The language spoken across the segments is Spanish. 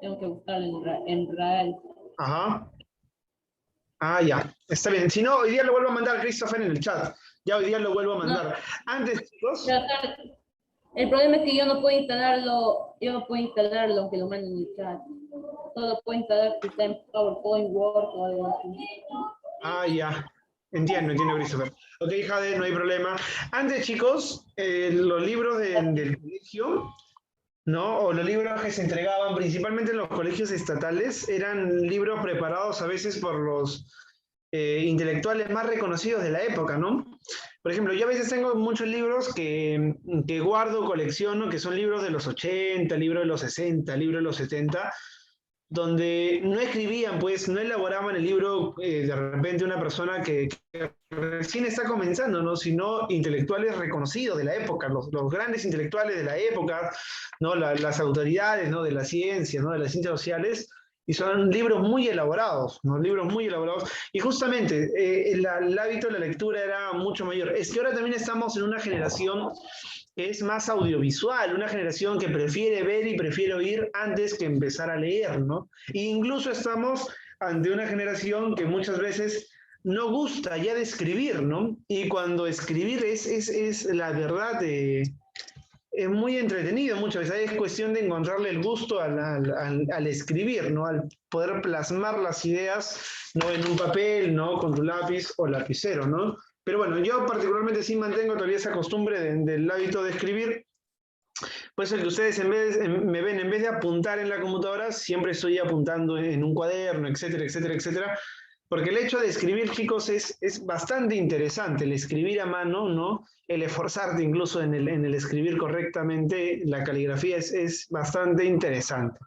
Tengo que buscarlo en RAL. Ajá. Ah, ya. Está bien. Si no, hoy día lo vuelvo a mandar a Christopher en el chat. Ya hoy día lo vuelvo a No, mandar. Antes, chicos. pero acá el problema es que yo no puedo instalarlo aunque lo manden en el chat. Solo puedo instalar si está en PowerPoint, Word o algo así. Ah, ya. Entiendo, Christopher. Ok, Jade, no hay problema. Antes, chicos, los libros del colegio, ¿no? O los libros que se entregaban principalmente en los colegios estatales eran libros preparados a veces por los intelectuales más reconocidos de la época, ¿no? Por ejemplo, yo a veces tengo muchos libros que guardo, colecciono, que son libros de los 80, libros de los 60, libros de los 70, donde no escribían, pues, no elaboraban el libro de repente una persona que recién está comenzando, ¿no? Sino intelectuales reconocidos de la época, los grandes intelectuales de la época, ¿no? Las autoridades, ¿no? De la ciencia, ¿no? De las ciencias sociales, y son libros muy elaborados, ¿no? Libros muy elaborados. Y justamente el hábito de la lectura era mucho mayor. Es que ahora también estamos en una generación que es más audiovisual, una generación que prefiere ver y prefiere oír antes que empezar a leer, ¿no? E incluso estamos ante una generación que muchas veces no gusta ya de escribir, ¿no? Y cuando escribir es la verdad, es muy entretenido muchas veces, es cuestión de encontrarle el gusto al escribir, ¿no? Al poder plasmar las ideas, ¿no? En un papel, ¿no? Con tu lápiz o lapicero, ¿no? Pero bueno, yo particularmente sí mantengo todavía esa costumbre del hábito de escribir. Pues el que ustedes me ven, en vez de apuntar en la computadora, siempre estoy apuntando en un cuaderno, etcétera, etcétera, etcétera. Porque el hecho de escribir, chicos, es bastante interesante. El escribir a mano, ¿no? El esforzarte incluso en el escribir correctamente, la caligrafía es bastante interesante.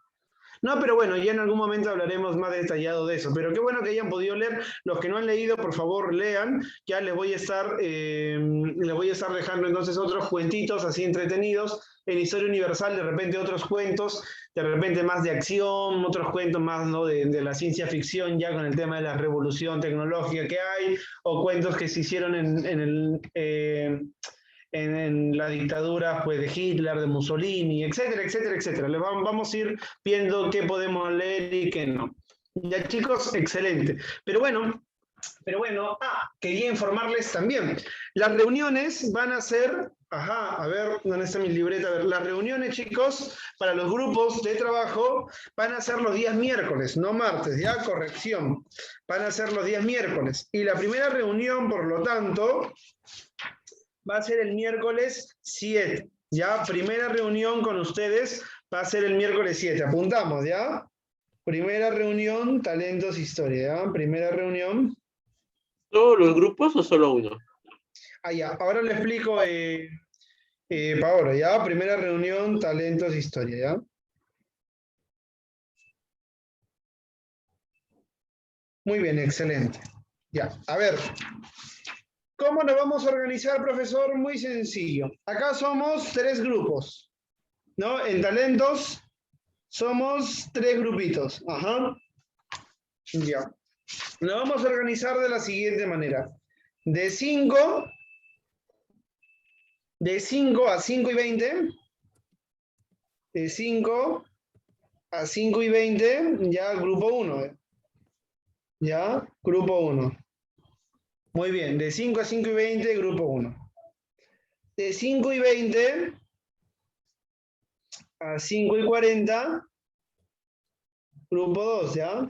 No, pero bueno, ya en algún momento hablaremos más detallado de eso. Pero qué bueno que hayan podido leer. Los que no han leído, por favor, lean. Ya les voy a estar dejando entonces otros cuentitos así entretenidos. En Historia Universal, de repente otros cuentos, de repente más de acción, otros cuentos más, ¿no? de la ciencia ficción, ya con el tema de la revolución tecnológica que hay, o cuentos que se hicieron en la dictadura, pues, de Hitler, de Mussolini, etcétera, etcétera, etcétera. Vamos a ir viendo qué podemos leer y qué no. Ya, chicos, excelente. Pero bueno, quería informarles también. Las reuniones van a ser, a ver, ¿dónde está mi libreta? A ver, las reuniones, chicos, para los grupos de trabajo van a ser los días miércoles, no martes, ya, corrección. Van a ser los días miércoles. Y la primera reunión, por lo tanto, va a ser el miércoles 7. Ya, primera reunión con ustedes va a ser el miércoles 7. Apuntamos, ¿ya? Primera reunión, talentos, historia, ¿ya? Primera reunión. ¿Todos los grupos o solo uno? Ah, ya. Ahora le explico, Paola, ¿ya? Primera reunión, talentos, historia, ¿ya? Muy bien, excelente. Ya, a ver. ¿Cómo nos vamos a organizar, profesor? Muy sencillo. Acá somos 3 grupos, ¿no? En talentos somos 3 grupitos. Ajá. Ya. Nos vamos a organizar de la siguiente manera. De 5 a 5 y 20. De 5 a 5 y 20, ya grupo 1. Ya, grupo 1. Muy bien, de 5 a 5 y 20, grupo 1. De 5 y 20 a 5 y 40, grupo 2, ¿ya?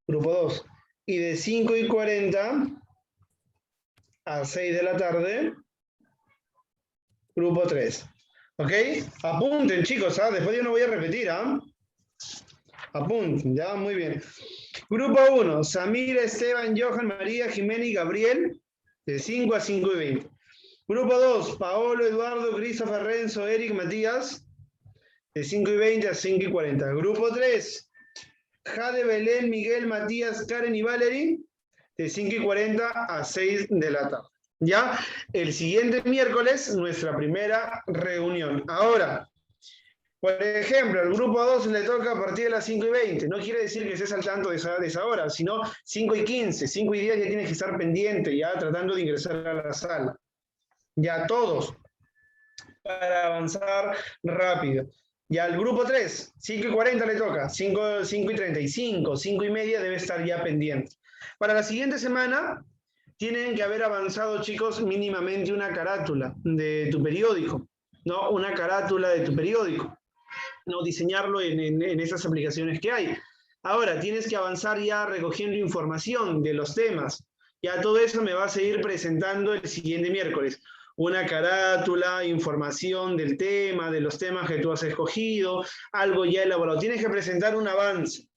Grupo 2. Y de 5 y 40 a 6 de la tarde, grupo 3. ¿Ok? Apunten, chicos, ¿ah? Después yo no voy a repetir, ¿ah? Apunten, ya, muy bien. Grupo 1, Samira, Esteban, Johan, María, Jimena y Gabriel, de 5 a 5 y 20. Grupo 2, Paolo, Eduardo, Christopher, Renzo, Eric, Matías, de 5 y 20 a 5 y 40. Grupo 3, Jade, Belén, Miguel, Matías, Karen y Valerie, de 5 y 40 a 6 de la tarde. Ya, el siguiente miércoles, nuestra primera reunión. Ahora, por ejemplo, al grupo 2 le toca a partir de las 5 y 20. No quiere decir que estés al tanto de esa hora, sino 5 y 15, 5 y 10 ya tienes que estar pendiente, ya tratando de ingresar a la sala. Ya todos, para avanzar rápido. Ya al grupo 3, 5:40 le toca, 5:35, 5:30 debe estar ya pendiente. Para la siguiente semana, tienen que haber avanzado, chicos, mínimamente una carátula de tu periódico, ¿no? Una carátula de tu periódico, ¿no? Diseñarlo en esas aplicaciones que hay. Ahora, tienes que avanzar ya recogiendo información de los temas. Ya todo eso me vas a ir presentando el siguiente miércoles. Una carátula, información del tema, de los temas que tú has escogido, algo ya elaborado. Tienes que presentar un avance.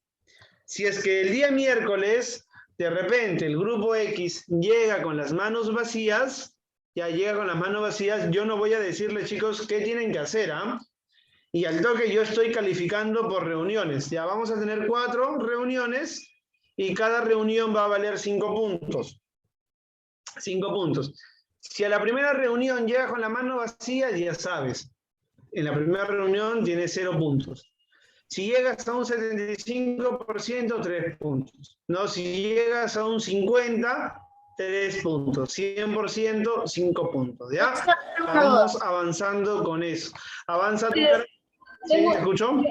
Si es que el día miércoles, de repente, el grupo X llega con las manos vacías, ya llega con las manos vacías, yo no voy a decirles, chicos, qué tienen que hacer, ¿ah? Y al toque yo estoy calificando por reuniones. Ya vamos a tener 4 reuniones y cada reunión va a valer 5 puntos. 5 puntos. Si a la primera reunión llegas con la mano vacía, ya sabes. En la primera reunión tienes 0 puntos. Si llegas a un 75%, 3 puntos. No, si llegas a un 50%, 3 puntos. 100%, 5 puntos. ¿Ya? Vamos avanzando con eso. Avanza tu... ¿Sí? ¿Te escucho?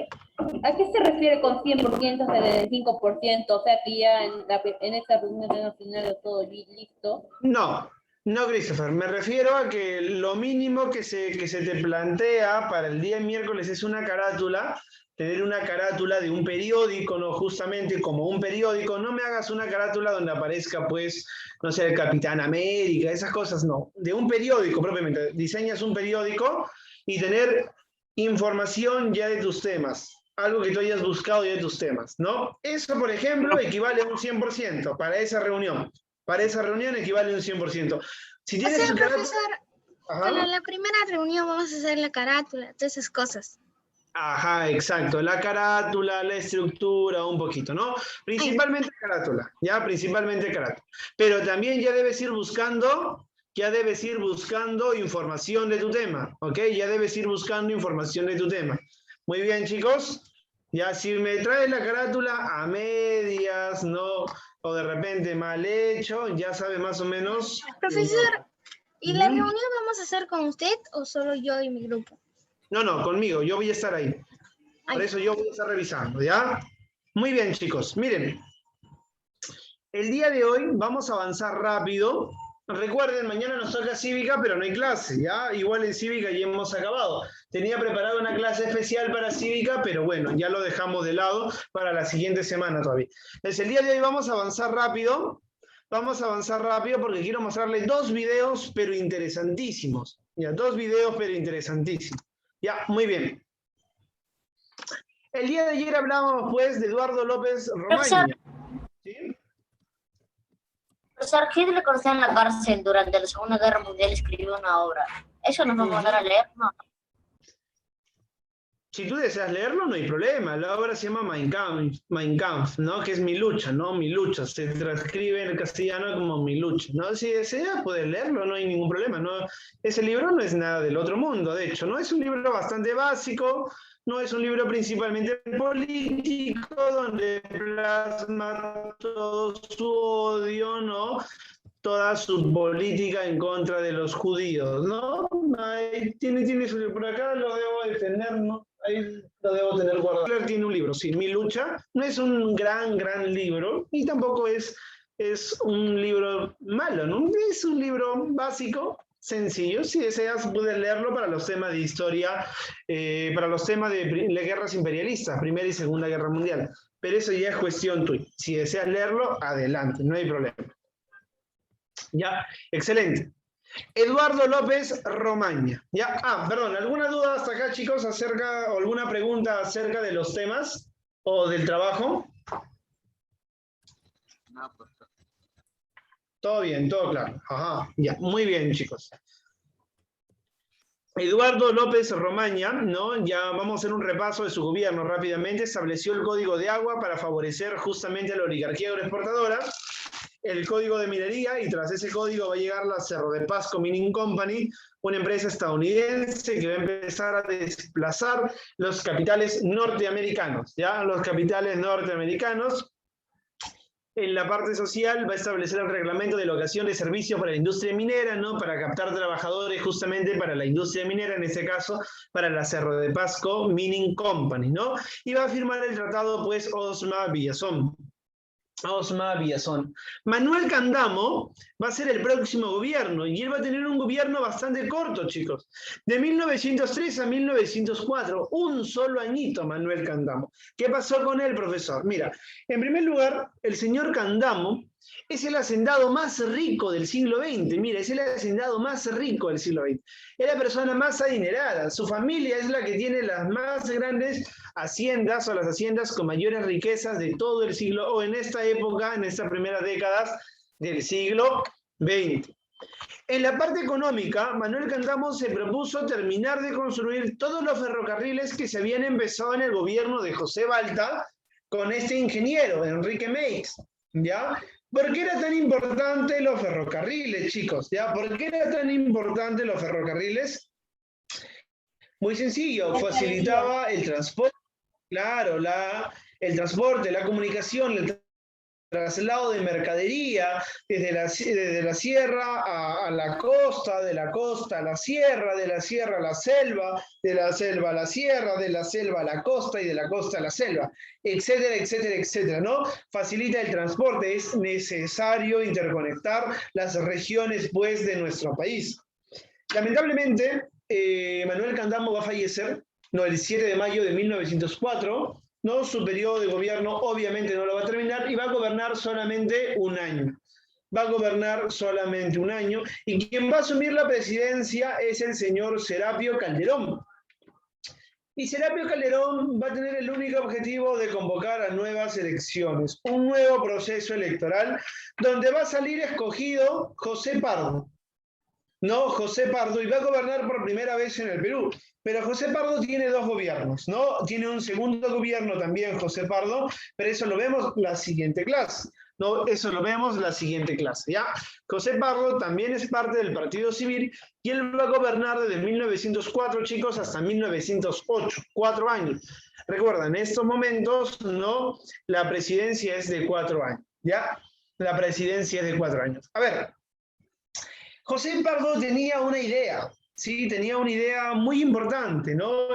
¿A qué se refiere con 100%, 75%? O sea que ya en esta reunión final todo listo. No, Christopher, me refiero a que lo mínimo que se te plantea para el día miércoles es una carátula, tener una carátula de un periódico, no justamente como un periódico. No me hagas una carátula donde aparezca, pues, no sé, el Capitán América, esas cosas, no. De un periódico propiamente. Diseñas un periódico y tener información ya de tus temas. Algo que tú hayas buscado ya de tus temas, ¿no? Eso, por ejemplo, equivale a un 100% para esa reunión. Para esa reunión equivale a un 100%. Si tienes o sea, tu profesor, para la primera reunión vamos a hacer la carátula, todas esas cosas. Ajá, exacto. La carátula, la estructura, un poquito, ¿no? Principalmente carátula, ¿ya? Principalmente carátula. Pero también ya debes ir buscando información de tu tema, ¿ok? Ya debes ir buscando información de tu tema. Muy bien, chicos. Ya, si me traes la carátula a medias, ¿no? O de repente mal hecho, ya sabes más o menos. Profesor, ¿y la reunión vamos a hacer con usted o solo yo y mi grupo? No, conmigo, yo voy a estar ahí. Por eso yo voy a estar revisando, ¿ya? Muy bien, chicos, miren. El día de hoy vamos a avanzar rápido. Recuerden, mañana nos toca cívica, pero no hay clase, ¿ya? Igual en cívica ya hemos acabado. Tenía preparada una clase especial para cívica, pero bueno, ya lo dejamos de lado para la siguiente semana todavía. Entonces, el día de hoy vamos a avanzar rápido. Vamos a avanzar rápido porque quiero mostrarles 2 videos, pero interesantísimos. Ya, 2 videos, pero interesantísimos. Ya, muy bien. El día de ayer hablábamos, pues, de Eduardo López Romaña. ¿Sí? Profesor, Hitler cuando estaba en la cárcel durante la Segunda Guerra Mundial escribió una obra. ¿Eso nos va a mandar a leer? No. Si tú deseas leerlo, no hay problema. La obra se llama Mein Kampf, ¿no? Que es mi lucha, ¿no? Mi lucha. Se transcribe en el castellano como mi lucha, ¿no? Si deseas, puedes leerlo, no hay ningún problema, ¿no? Ese libro no es nada del otro mundo, de hecho, ¿no? Es un libro bastante básico, no es un libro principalmente político, donde plasma todo su odio, ¿no? Toda su política en contra de los judíos, ¿no? Ahí tiene por acá, lo debo de tener, ¿no? Ahí lo debo tener guardado. Hitler tiene un libro, sí, Mi lucha. No es un gran libro y tampoco es un libro malo, ¿no? Es un libro básico, sencillo. Si deseas, puedes leerlo para los temas de historia, para los temas de guerras imperialistas, Primera y Segunda Guerra Mundial. Pero eso ya es cuestión tuya. Si deseas leerlo, adelante, no hay problema. Ya, excelente. Eduardo López Romaña. Ya, perdón, ¿alguna duda hasta acá, chicos, o alguna pregunta acerca de los temas o del trabajo? No, pues. Todo bien, todo claro. Ajá, ya, muy bien, chicos. Eduardo López Romaña, ¿no? Ya vamos a hacer un repaso de su gobierno rápidamente. Estableció el Código de Agua para favorecer justamente a la oligarquía agroexportadora, el Código de Minería, y tras ese código va a llegar la Cerro de Pasco Mining Company, una empresa estadounidense que va a empezar a desplazar los capitales norteamericanos, ¿ya? Los capitales norteamericanos. En la parte social va a establecer el reglamento de locación de servicios para la industria minera, ¿no? Para captar trabajadores justamente para la industria minera, en este caso para la Cerro de Pasco Mining Company, ¿no? Y va a firmar el tratado, pues, Osma Villazón. Manuel Candamo va a ser el próximo gobierno y él va a tener un gobierno bastante corto, chicos. De 1903 a 1904, un solo añito Manuel Candamo. ¿Qué pasó con él, profesor? Mira, en primer lugar, el señor Candamo es el hacendado más rico del siglo XX. Mira, es el hacendado más rico del siglo XX. Es la persona más adinerada. Su familia es la que tiene las más grandes haciendas o las haciendas con mayores riquezas de todo el siglo, o en esta época, en estas primeras décadas del siglo XX. En la parte económica, Manuel Candamo se propuso terminar de construir todos los ferrocarriles que se habían empezado en el gobierno de José Balta con este ingeniero, Enrique Meix, ¿ya? ¿Por qué era tan importante los ferrocarriles, chicos? ¿Ya? ¿Por qué era tan importante los ferrocarriles? Muy sencillo, facilitaba el transporte, claro, el transporte, la comunicación, el traslado de mercadería desde la sierra a la costa, de la costa a la sierra, de la sierra a la selva, de la selva a la sierra, de la selva a la costa y de la costa a la selva, etcétera, etcétera, etcétera, ¿no? Facilita el transporte, es necesario interconectar las regiones, pues, de nuestro país. Lamentablemente, Manuel Candamo va a fallecer, no, el 7 de mayo de 1904, ¿no? Su periodo de gobierno obviamente no lo va a terminar y va a gobernar solamente un año. Va a gobernar solamente un año y quien va a asumir la presidencia es el señor Serapio Calderón. Y Serapio Calderón va a tener el único objetivo de convocar a nuevas elecciones, un nuevo proceso electoral donde va a salir escogido José Pardo. No, José Pardo, y va a gobernar por primera vez en el Perú. Pero José Pardo tiene dos gobiernos, ¿no? Tiene un segundo gobierno también José Pardo, pero eso lo vemos la siguiente clase, ¿no? Eso lo vemos la siguiente clase, ¿ya? José Pardo también es parte del Partido Civil y él va a gobernar desde 1904, chicos, hasta 1908, 4 años. Recuerda, en estos momentos, ¿no? La presidencia es de 4 años, ¿ya? La presidencia es de 4 años. A ver, José Pardo tenía una idea, sí, tenía una idea muy importante, ¿no?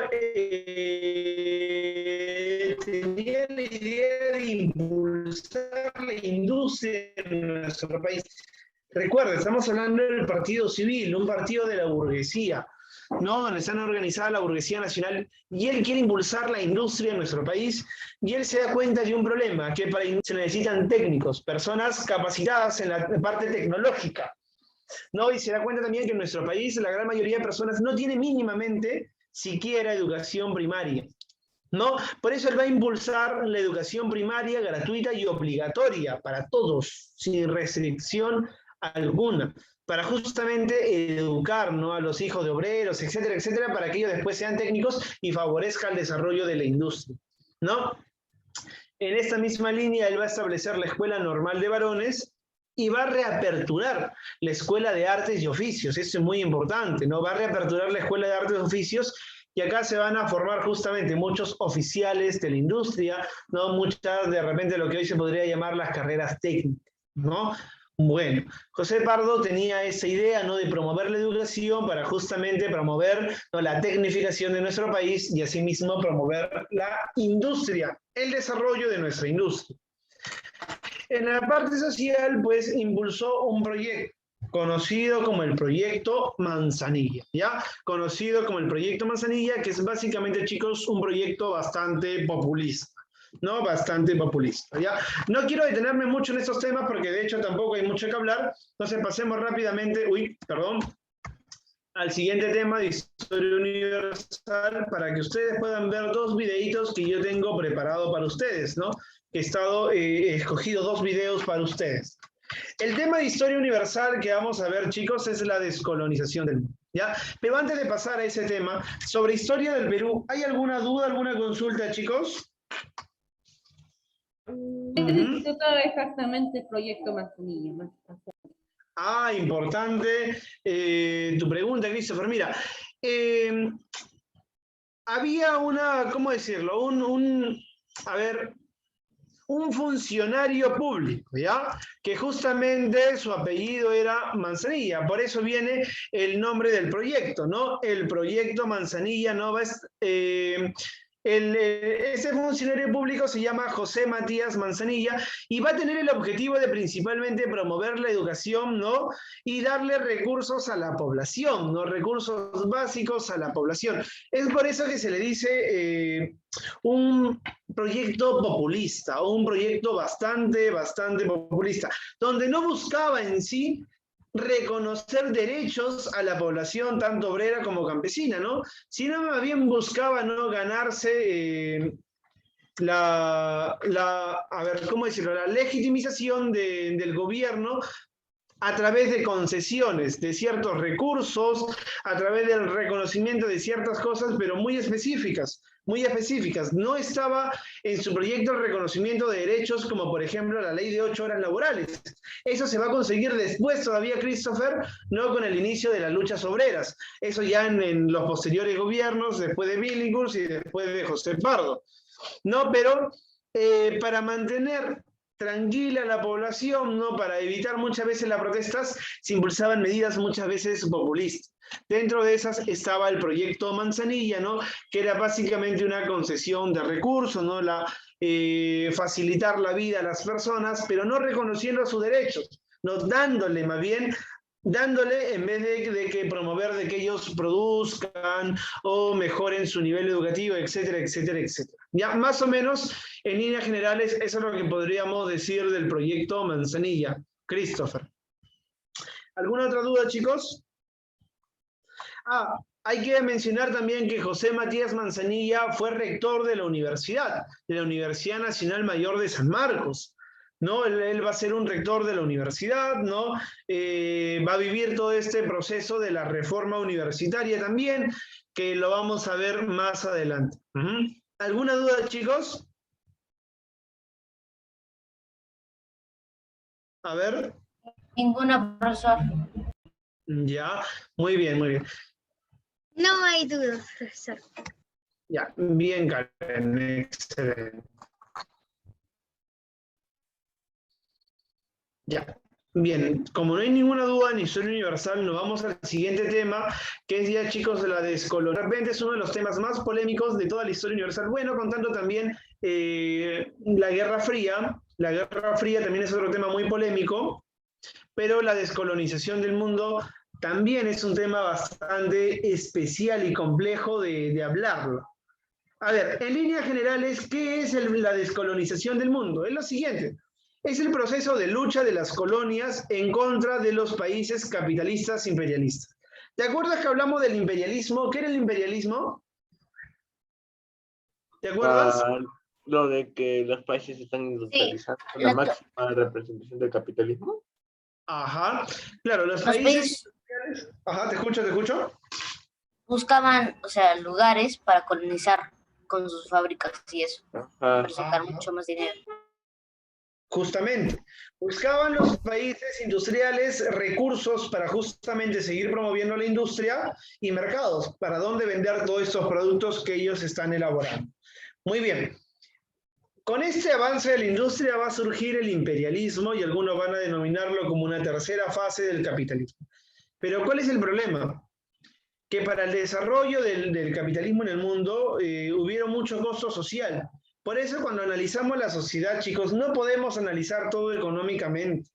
Tenía la idea de impulsar la industria en nuestro país. Recuerda, estamos hablando del Partido Civil, un partido de la burguesía, ¿no? Donde están organizada la burguesía nacional, y él quiere impulsar la industria en nuestro país, y él se da cuenta de un problema, que para se necesitan técnicos, personas capacitadas en la parte tecnológica, ¿no? Y se da cuenta también que en nuestro país la gran mayoría de personas no tiene mínimamente siquiera educación primaria, ¿no? Por eso él va a impulsar la educación primaria gratuita y obligatoria para todos, sin restricción alguna, para justamente educar, ¿no? A los hijos de obreros, etcétera, etcétera, para que ellos después sean técnicos y favorezca el desarrollo de la industria, ¿no? En esta misma línea él va a establecer la Escuela Normal de Varones y va a reaperturar la Escuela de Artes y Oficios. Eso es muy importante, ¿no? Va a reaperturar la Escuela de Artes y Oficios y acá se van a formar justamente muchos oficiales de la industria, ¿no? Muchas, de repente, lo que hoy se podría llamar las carreras técnicas, ¿no? Bueno, José Pardo tenía esa idea, ¿no? De promover la educación para justamente promover, ¿no? La tecnificación de nuestro país y asimismo promover la industria, el desarrollo de nuestra industria. En la parte social, pues, impulsó un proyecto conocido como el Proyecto Manzanilla, ¿ya? Conocido como el Proyecto Manzanilla, que es básicamente, chicos, un proyecto bastante populista, ¿no? Bastante populista, ¿ya? No quiero detenerme mucho en estos temas porque, de hecho, tampoco hay mucho que hablar, entonces pasemos rápidamente, al siguiente tema de Historia Universal para que ustedes puedan ver 2 videitos que yo tengo preparado para ustedes, ¿no? He escogido 2 videos para ustedes. El tema de Historia Universal que vamos a ver, chicos, es la descolonización del mundo, ¿ya? Pero antes de pasar a ese tema, sobre historia del Perú, ¿hay alguna duda, alguna consulta, chicos? ¿Qué significa exactamente el Proyecto Manzanilla? Ah, importante tu pregunta, Christopher. Mira, había una, ¿cómo decirlo? A ver, un funcionario público, ¿ya? Que justamente su apellido era Manzanilla, por eso viene el nombre del proyecto, ¿no? El proyecto Manzanilla Nova ese funcionario público se llama José Matías Manzanilla y va a tener el objetivo de principalmente promover la educación, ¿no? Y darle recursos a la población, ¿no? Recursos básicos a la población. Es por eso que se le dice un proyecto populista, o un proyecto bastante populista, donde no buscaba en sí reconocer derechos a la población, tanto obrera como campesina, ¿no? Sino más bien buscaba, ¿no? Ganarse a ver, ¿cómo decirlo? La legitimización del gobierno a través de concesiones, de ciertos recursos, a través del reconocimiento de ciertas cosas, pero muy específicas, muy específicas. No estaba en su proyecto el reconocimiento de derechos como por ejemplo la ley de 8 horas laborales. Eso se va a conseguir después todavía, Christopher, no con el inicio de las luchas obreras. Eso ya en los posteriores gobiernos, después de Billinghurst y después de José Pardo. No, pero para mantener tranquila la población, ¿no? Para evitar muchas veces las protestas, se impulsaban medidas muchas veces populistas. Dentro de esas estaba el proyecto Manzanilla, ¿no? Que era básicamente una concesión de recursos, ¿no? Facilitar la vida a las personas, pero no reconociendo sus derechos, no dándole más bien, dándole en vez de que promover de que ellos produzcan o mejoren su nivel educativo, etcétera, etcétera, etcétera. Ya más o menos, en líneas generales, eso es lo que podríamos decir del proyecto Manzanilla. Christopher. ¿Alguna otra duda, chicos? Hay que mencionar también que José Matías Manzanilla fue rector de la Universidad Nacional Mayor de San Marcos, ¿no? Él va a ser un rector de la universidad, ¿no? Va a vivir todo este proceso de la reforma universitaria también, que lo vamos a ver más adelante. ¿Alguna duda, chicos? A ver. Ninguna, profesor. Ya, muy bien, muy bien. No hay duda, profesor. Ya, bien, Karen, excelente. Ya, bien, como no hay ninguna duda ni historia universal, nos vamos al siguiente tema, que es ya, chicos, de la descolonización. De repente es uno de los temas más polémicos de toda la historia universal. Bueno, contando también la Guerra Fría. La Guerra Fría también es otro tema muy polémico, pero la descolonización del mundo también es un tema bastante especial y complejo de hablarlo. A ver, en líneas generales, ¿qué es la descolonización del mundo? Es lo siguiente. Es el proceso de lucha de las colonias en contra de los países capitalistas imperialistas. ¿Te acuerdas que hablamos del imperialismo? ¿Qué era el imperialismo? ¿Te acuerdas? Lo de que los países están industrializando la máxima representación del capitalismo. Ajá, claro, los países... Ajá, te escucho. Buscaban, o sea, lugares para colonizar con sus fábricas y eso, para sacar mucho más dinero. Justamente, buscaban los países industriales recursos para justamente seguir promoviendo la industria y mercados, para dónde vender todos estos productos que ellos están elaborando. Muy bien. Con este avance de la industria va a surgir el imperialismo y algunos van a denominarlo como una tercera fase del capitalismo. Pero ¿cuál es el problema? Que para el desarrollo del capitalismo en el mundo hubieron mucho costo social. Por eso cuando analizamos la sociedad, chicos, no podemos analizar todo económicamente.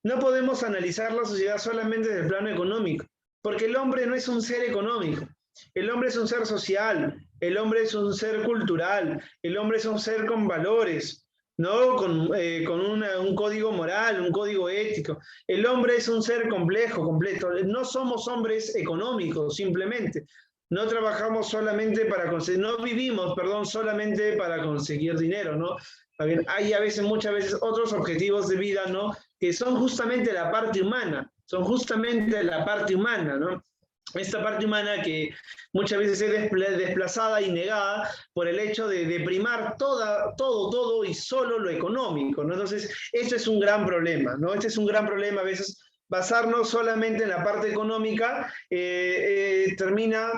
No podemos analizar la sociedad solamente desde el plano económico, porque el hombre no es un ser económico. El hombre es un ser social, el hombre es un ser cultural, el hombre es un ser con valores, ¿no? Con un código moral, un código ético. El hombre es un ser complejo, completo. No somos hombres económicos, simplemente. No trabajamos solamente para conseguir, no vivimos, perdón, solamente para conseguir dinero, ¿no? Hay a veces, muchas veces, otros objetivos de vida, ¿no? Que son justamente la parte humana, ¿no? Esta parte humana que muchas veces es desplazada y negada por el hecho de primar todo y solo lo económico, ¿no? Entonces, esto es un gran problema, ¿no? Este es un gran problema, a veces basarnos solamente en la parte económica termina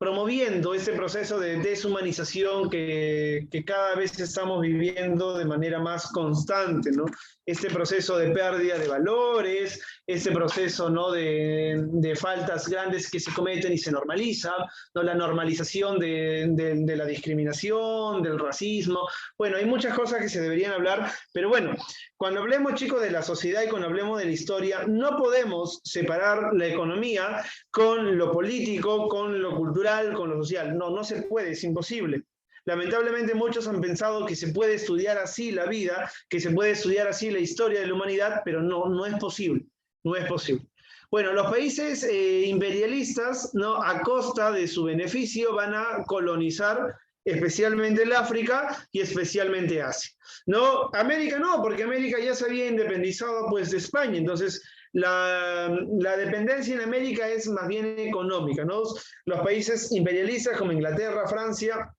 promoviendo este proceso de deshumanización que cada vez estamos viviendo de manera más constante, ¿no? Este proceso de pérdida de valores, este proceso, ¿no? de faltas grandes que se cometen y se normaliza, ¿no? La normalización de la discriminación, del racismo. Bueno, hay muchas cosas que se deberían hablar, pero bueno, cuando hablemos, chicos, de la sociedad y cuando hablemos de la historia, no podemos separar la economía con lo político, con lo cultural, con lo social. No, no se puede, es imposible. Lamentablemente muchos han pensado que se puede estudiar así la vida, que se puede estudiar así la historia de la humanidad, pero no, no es posible, no es posible. Bueno, los países imperialistas, ¿no? A costa de su beneficio van a colonizar especialmente el África y especialmente Asia. No, América no, porque América ya se había independizado pues de España, entonces la dependencia en América es más bien económica, ¿no? Los países imperialistas como Inglaterra, Francia,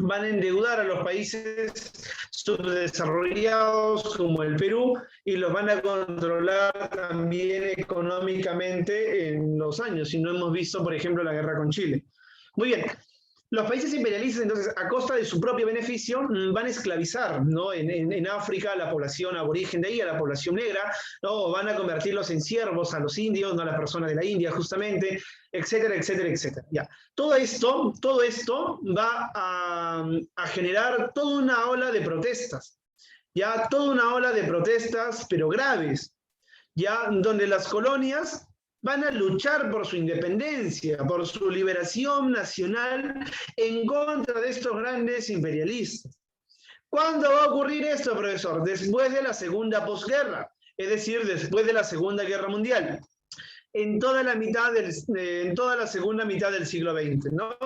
van a endeudar a los países subdesarrollados como el Perú y los van a controlar también económicamente en los años, si no hemos visto, por ejemplo, la guerra con Chile. Muy bien. Los países imperialistas, entonces, a costa de su propio beneficio, van a esclavizar, ¿no? en África a la población aborigen de ahí, a la población negra, ¿no? Van a convertirlos en siervos a los indios, no a las personas de la India, justamente, etcétera, etcétera, etcétera. Ya. Todo esto va a generar toda una ola de protestas, ya, toda una ola de protestas, pero graves, ya, donde las colonias van a luchar por su independencia, por su liberación nacional en contra de estos grandes imperialistas. ¿Cuándo va a ocurrir esto, profesor? Después de la segunda posguerra, es decir, después de la Segunda Guerra Mundial, en toda la segunda mitad del siglo XX, ¿no?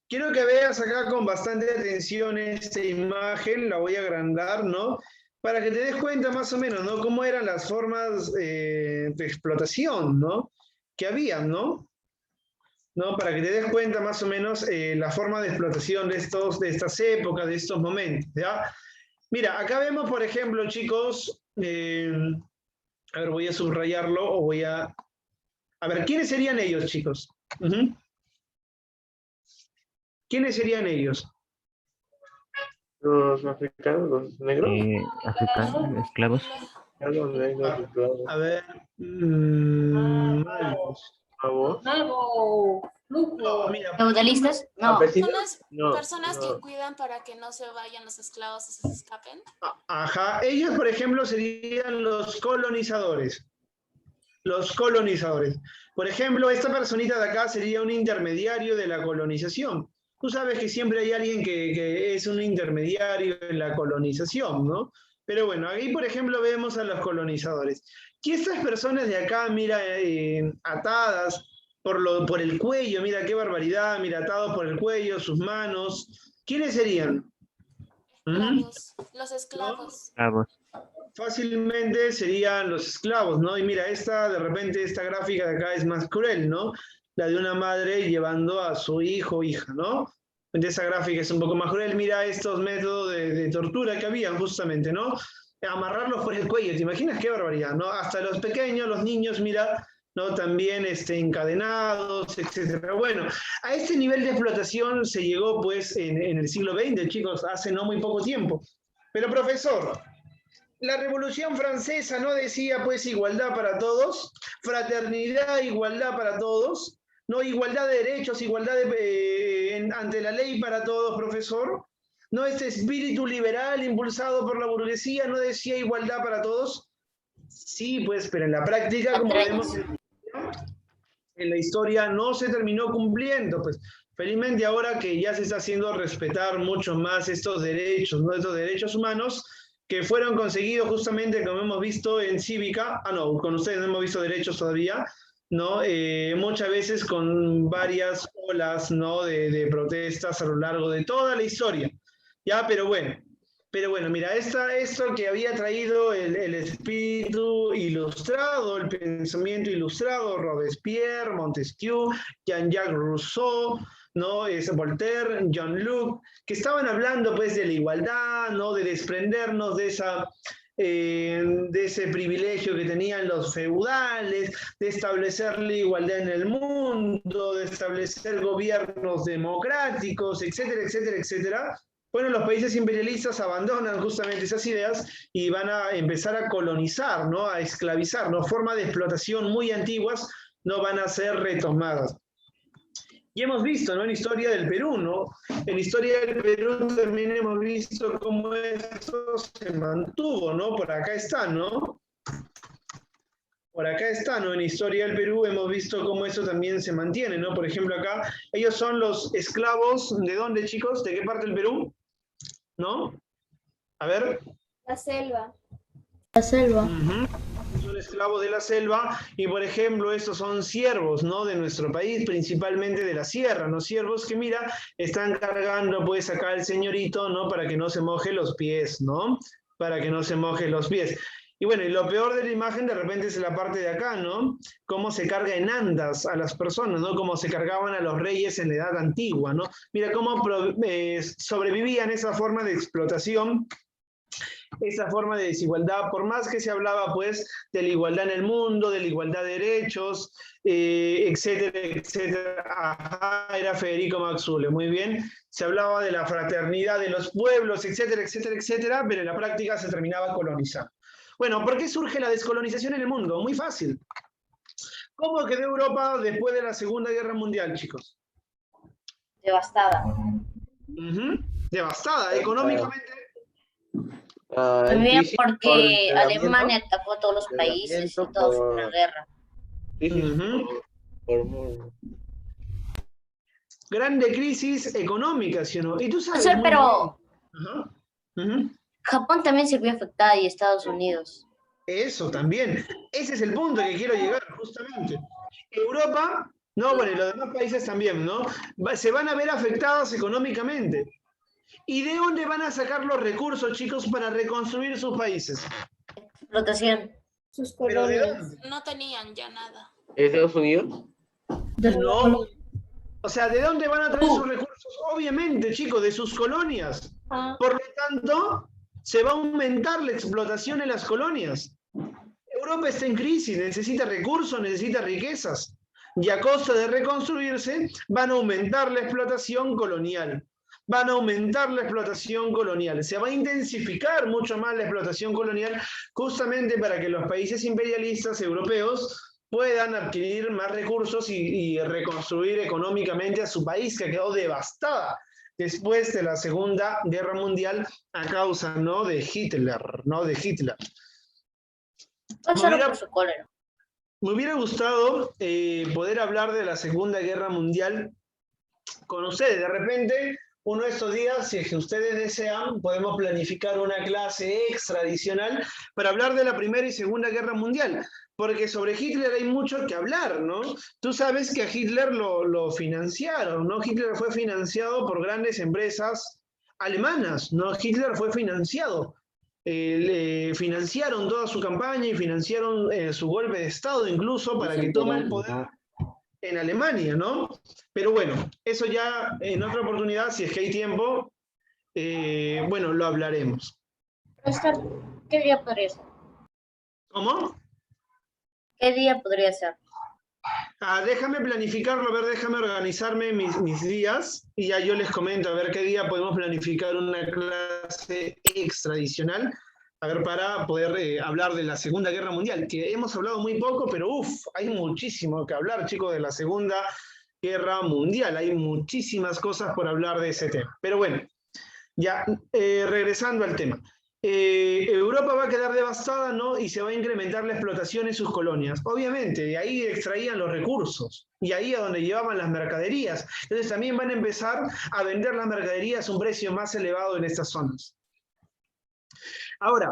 Quiero que veas acá con bastante atención esta imagen, la voy a agrandar, ¿no? Para que te des cuenta más o menos, ¿no? Cómo eran las formas de explotación, ¿no? Que había, ¿no? Para que te des cuenta más o menos la forma de explotación de estas épocas, de estos momentos, ¿ya? Mira, acá vemos, por ejemplo, chicos, a ver, voy a subrayarlo o voy a... A ver, ¿quiénes serían ellos, chicos? ¿Quiénes serían ellos? Los africanos, los negros. Africanos, esclavos. Los negros, esclavos. A ver. Algo. No, mira, ¿Feudalistas? No. No, Personas que cuidan para que no se vayan los esclavos y se escapen. ajá, ellos, por ejemplo, serían los colonizadores. Los colonizadores. Por ejemplo, esta personita de acá sería un intermediario de la colonización. Tú sabes que siempre hay alguien que es un intermediario en la colonización, ¿no? Pero bueno, ahí, por ejemplo, vemos a los colonizadores. Y estas personas de acá, mira, atadas por el cuello, mira qué barbaridad, mira, atados por el cuello, sus manos. ¿Quiénes serían? Esclavos, los esclavos. Esclavos. Fácilmente serían los esclavos, ¿no? Y mira, de repente, esta gráfica de acá es más cruel, ¿no? La de una madre llevando a su hijo o hija, ¿no? Esa gráfica es un poco más cruel. Mira estos métodos de tortura que habían justamente, ¿no? Amarrarlos por el cuello, ¿te imaginas qué barbaridad, no? Hasta los pequeños, los niños, mira, ¿no? También encadenados, etcétera. Bueno, a este nivel de explotación se llegó, pues, en el siglo XX, chicos, hace no muy poco tiempo. Pero, profesor, la Revolución Francesa no decía, pues, igualdad para todos, fraternidad, igualdad para todos, no, igualdad de derechos, igualdad ante la ley para todos, profesor. No, este espíritu liberal impulsado por la burguesía no decía igualdad para todos. Sí, pues, pero en la práctica, como vemos en la historia, no se terminó cumpliendo. Pues, felizmente ahora que ya se está haciendo respetar mucho más estos derechos, ¿no? Estos derechos humanos que fueron conseguidos justamente, como hemos visto en Cívica. No, con ustedes no hemos visto derechos todavía, ¿no? Muchas veces con varias olas, ¿no? de protestas a lo largo de toda la historia. Ya, pero bueno, mira, esto que había traído el espíritu ilustrado, el pensamiento ilustrado, Robespierre, Montesquieu, Jean-Jacques Rousseau, ¿no? Voltaire, John Locke, que estaban hablando, pues, de la igualdad, ¿no? De desprendernos de de ese privilegio que tenían los feudales, de establecer la igualdad en el mundo, de establecer gobiernos democráticos, etcétera, etcétera, etcétera. Bueno, los países imperialistas abandonan justamente esas ideas y van a empezar a colonizar, ¿no? A esclavizar, ¿no? Formas de explotación muy antiguas no van a ser retomadas. Y hemos visto, ¿no? En historia del Perú, ¿no? En historia del Perú también hemos visto cómo esto se mantuvo, ¿no? Por acá está, ¿no? Por acá está, ¿no? En historia del Perú hemos visto cómo eso también se mantiene, ¿no? Por ejemplo, acá, ellos son los esclavos, ¿de dónde, chicos? ¿De qué parte del Perú? ¿No? A ver. La selva. La selva. Son esclavos de la selva y, por ejemplo, estos son siervos, ¿no? De nuestro país, principalmente de la sierra, ¿no? Siervos que, mira, están cargando, pues, acá el señorito, ¿no? Para que no se moje los pies, ¿no? Para que no se moje los pies. Y bueno, y lo peor de la imagen de repente es la parte de acá, ¿no? Cómo se carga en andas a las personas, ¿no? Cómo se cargaban a los reyes en la edad antigua, ¿no? Mira cómo sobrevivían esa forma de explotación, esa forma de desigualdad, por más que se hablaba, pues, de la igualdad en el mundo, de la igualdad de derechos, etcétera, etcétera. Ajá, era Federico Maxule, muy bien. Se hablaba de la fraternidad de los pueblos, etcétera, etcétera, etcétera, pero en la práctica se terminaba colonizando. Bueno, ¿por qué surge la descolonización en el mundo? Muy fácil. ¿Cómo quedó Europa después de la Segunda Guerra Mundial, chicos? Devastada. Devastada, económicamente. También porque Alemania atacó a todos los países y todo fue una guerra. Grande crisis económica, ¿sí o no? Y tú sabes. Pero Japón también se vio afectada y Estados Unidos. Eso también. Ese es el punto que quiero llegar, justamente. Europa, no, bueno, y los demás países también, ¿no? Se van a ver afectados económicamente. ¿Y de dónde van a sacar los recursos, chicos, para reconstruir sus países? Explotación. Sus ¿Pero de colonias. dónde? No tenían ya nada. ¿Estados Unidos? No. O sea, ¿de dónde van a traer sus recursos? Obviamente, chicos, de sus colonias. Por lo tanto, se va a aumentar la explotación en las colonias. Europa está en crisis, necesita recursos, necesita riquezas. Y a costa de reconstruirse, van a aumentar la explotación colonial. Van a aumentar la explotación colonial. Se va a intensificar mucho más la explotación colonial justamente para que los países imperialistas europeos puedan adquirir más recursos y reconstruir económicamente a su país, que quedó devastada después de la Segunda Guerra Mundial a causa, ¿no? de Hitler, ¿no? De Hitler. Me hubiera gustado poder hablar de la Segunda Guerra Mundial con ustedes. De repente, uno de estos días, si es que ustedes desean, podemos planificar una clase extra adicional para hablar de la Primera y Segunda Guerra Mundial. Porque sobre Hitler hay mucho que hablar, ¿no? Tú sabes que a Hitler lo financiaron, ¿no? Hitler fue financiado por grandes empresas alemanas, ¿no? Hitler fue financiado. Le financiaron toda su campaña y financiaron su golpe de Estado incluso para que tome el poder en Alemania, ¿no? Pero bueno, eso ya en otra oportunidad, si es que hay tiempo, bueno, lo hablaremos. ¿Qué día podría ser? ¿Cómo? ¿Qué día podría ser? Déjame planificarlo, a ver, déjame organizarme mis días y ya yo les comento a ver qué día podemos planificar una clase extra adicional, a ver, para poder hablar de la Segunda Guerra Mundial, que hemos hablado muy poco, pero hay muchísimo que hablar, chicos, de la Segunda Guerra Mundial, hay muchísimas cosas por hablar de ese tema. Pero bueno, ya regresando al tema. Europa va a quedar devastada, ¿no? Y se va a incrementar la explotación en sus colonias. Obviamente, de ahí extraían los recursos y ahí a donde llevaban las mercaderías. Entonces también van a empezar a vender las mercaderías a un precio más elevado en estas zonas. Ahora,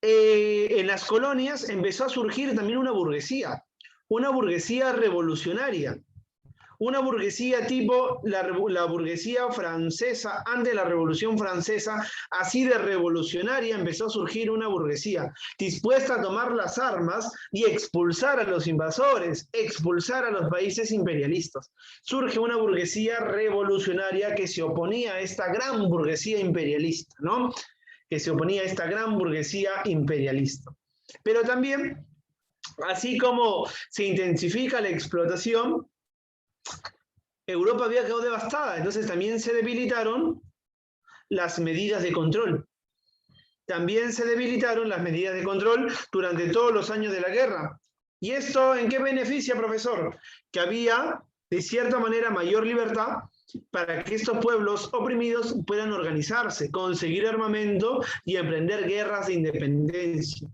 en las colonias empezó a surgir también una burguesía revolucionaria. Una burguesía tipo la burguesía francesa, antes de la Revolución Francesa, así de revolucionaria empezó a surgir una burguesía dispuesta a tomar las armas y expulsar a los invasores, expulsar a los países imperialistas. Surge una burguesía revolucionaria que se oponía a esta gran burguesía imperialista, ¿no? que se oponía a esta gran burguesía imperialista. Pero también, así como se intensifica la explotación, Europa había quedado devastada, entonces también se debilitaron las medidas de control. También se debilitaron las medidas de control durante todos los años de la guerra. ¿Y esto en qué beneficia, profesor? Que había, de cierta manera, mayor libertad para que estos pueblos oprimidos puedan organizarse, conseguir armamento y emprender guerras de independencia.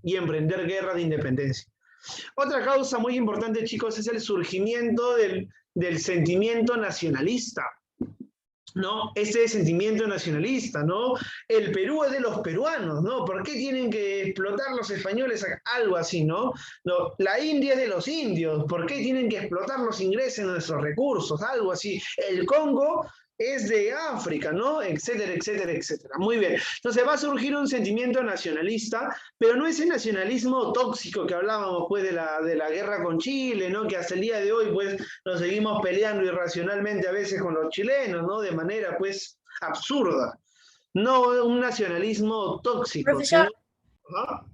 Otra causa muy importante, chicos, es el surgimiento del sentimiento nacionalista, ¿no? Ese sentimiento nacionalista, ¿no? El Perú es de los peruanos, ¿no? ¿Por qué tienen que explotar los españoles? Algo así, ¿no? No, la India es de los indios, ¿por qué tienen que explotar los ingleses en nuestros recursos? Algo así. El Congo es de África, ¿no? Etcétera, etcétera, etcétera. Muy bien. Entonces va a surgir un sentimiento nacionalista, pero no ese nacionalismo tóxico que hablábamos, pues, de la guerra con Chile, ¿no? Que hasta el día de hoy, pues, nos seguimos peleando irracionalmente a veces con los chilenos, ¿no? De manera, pues, absurda. No un nacionalismo tóxico. Profesor, sino... ¿Ah?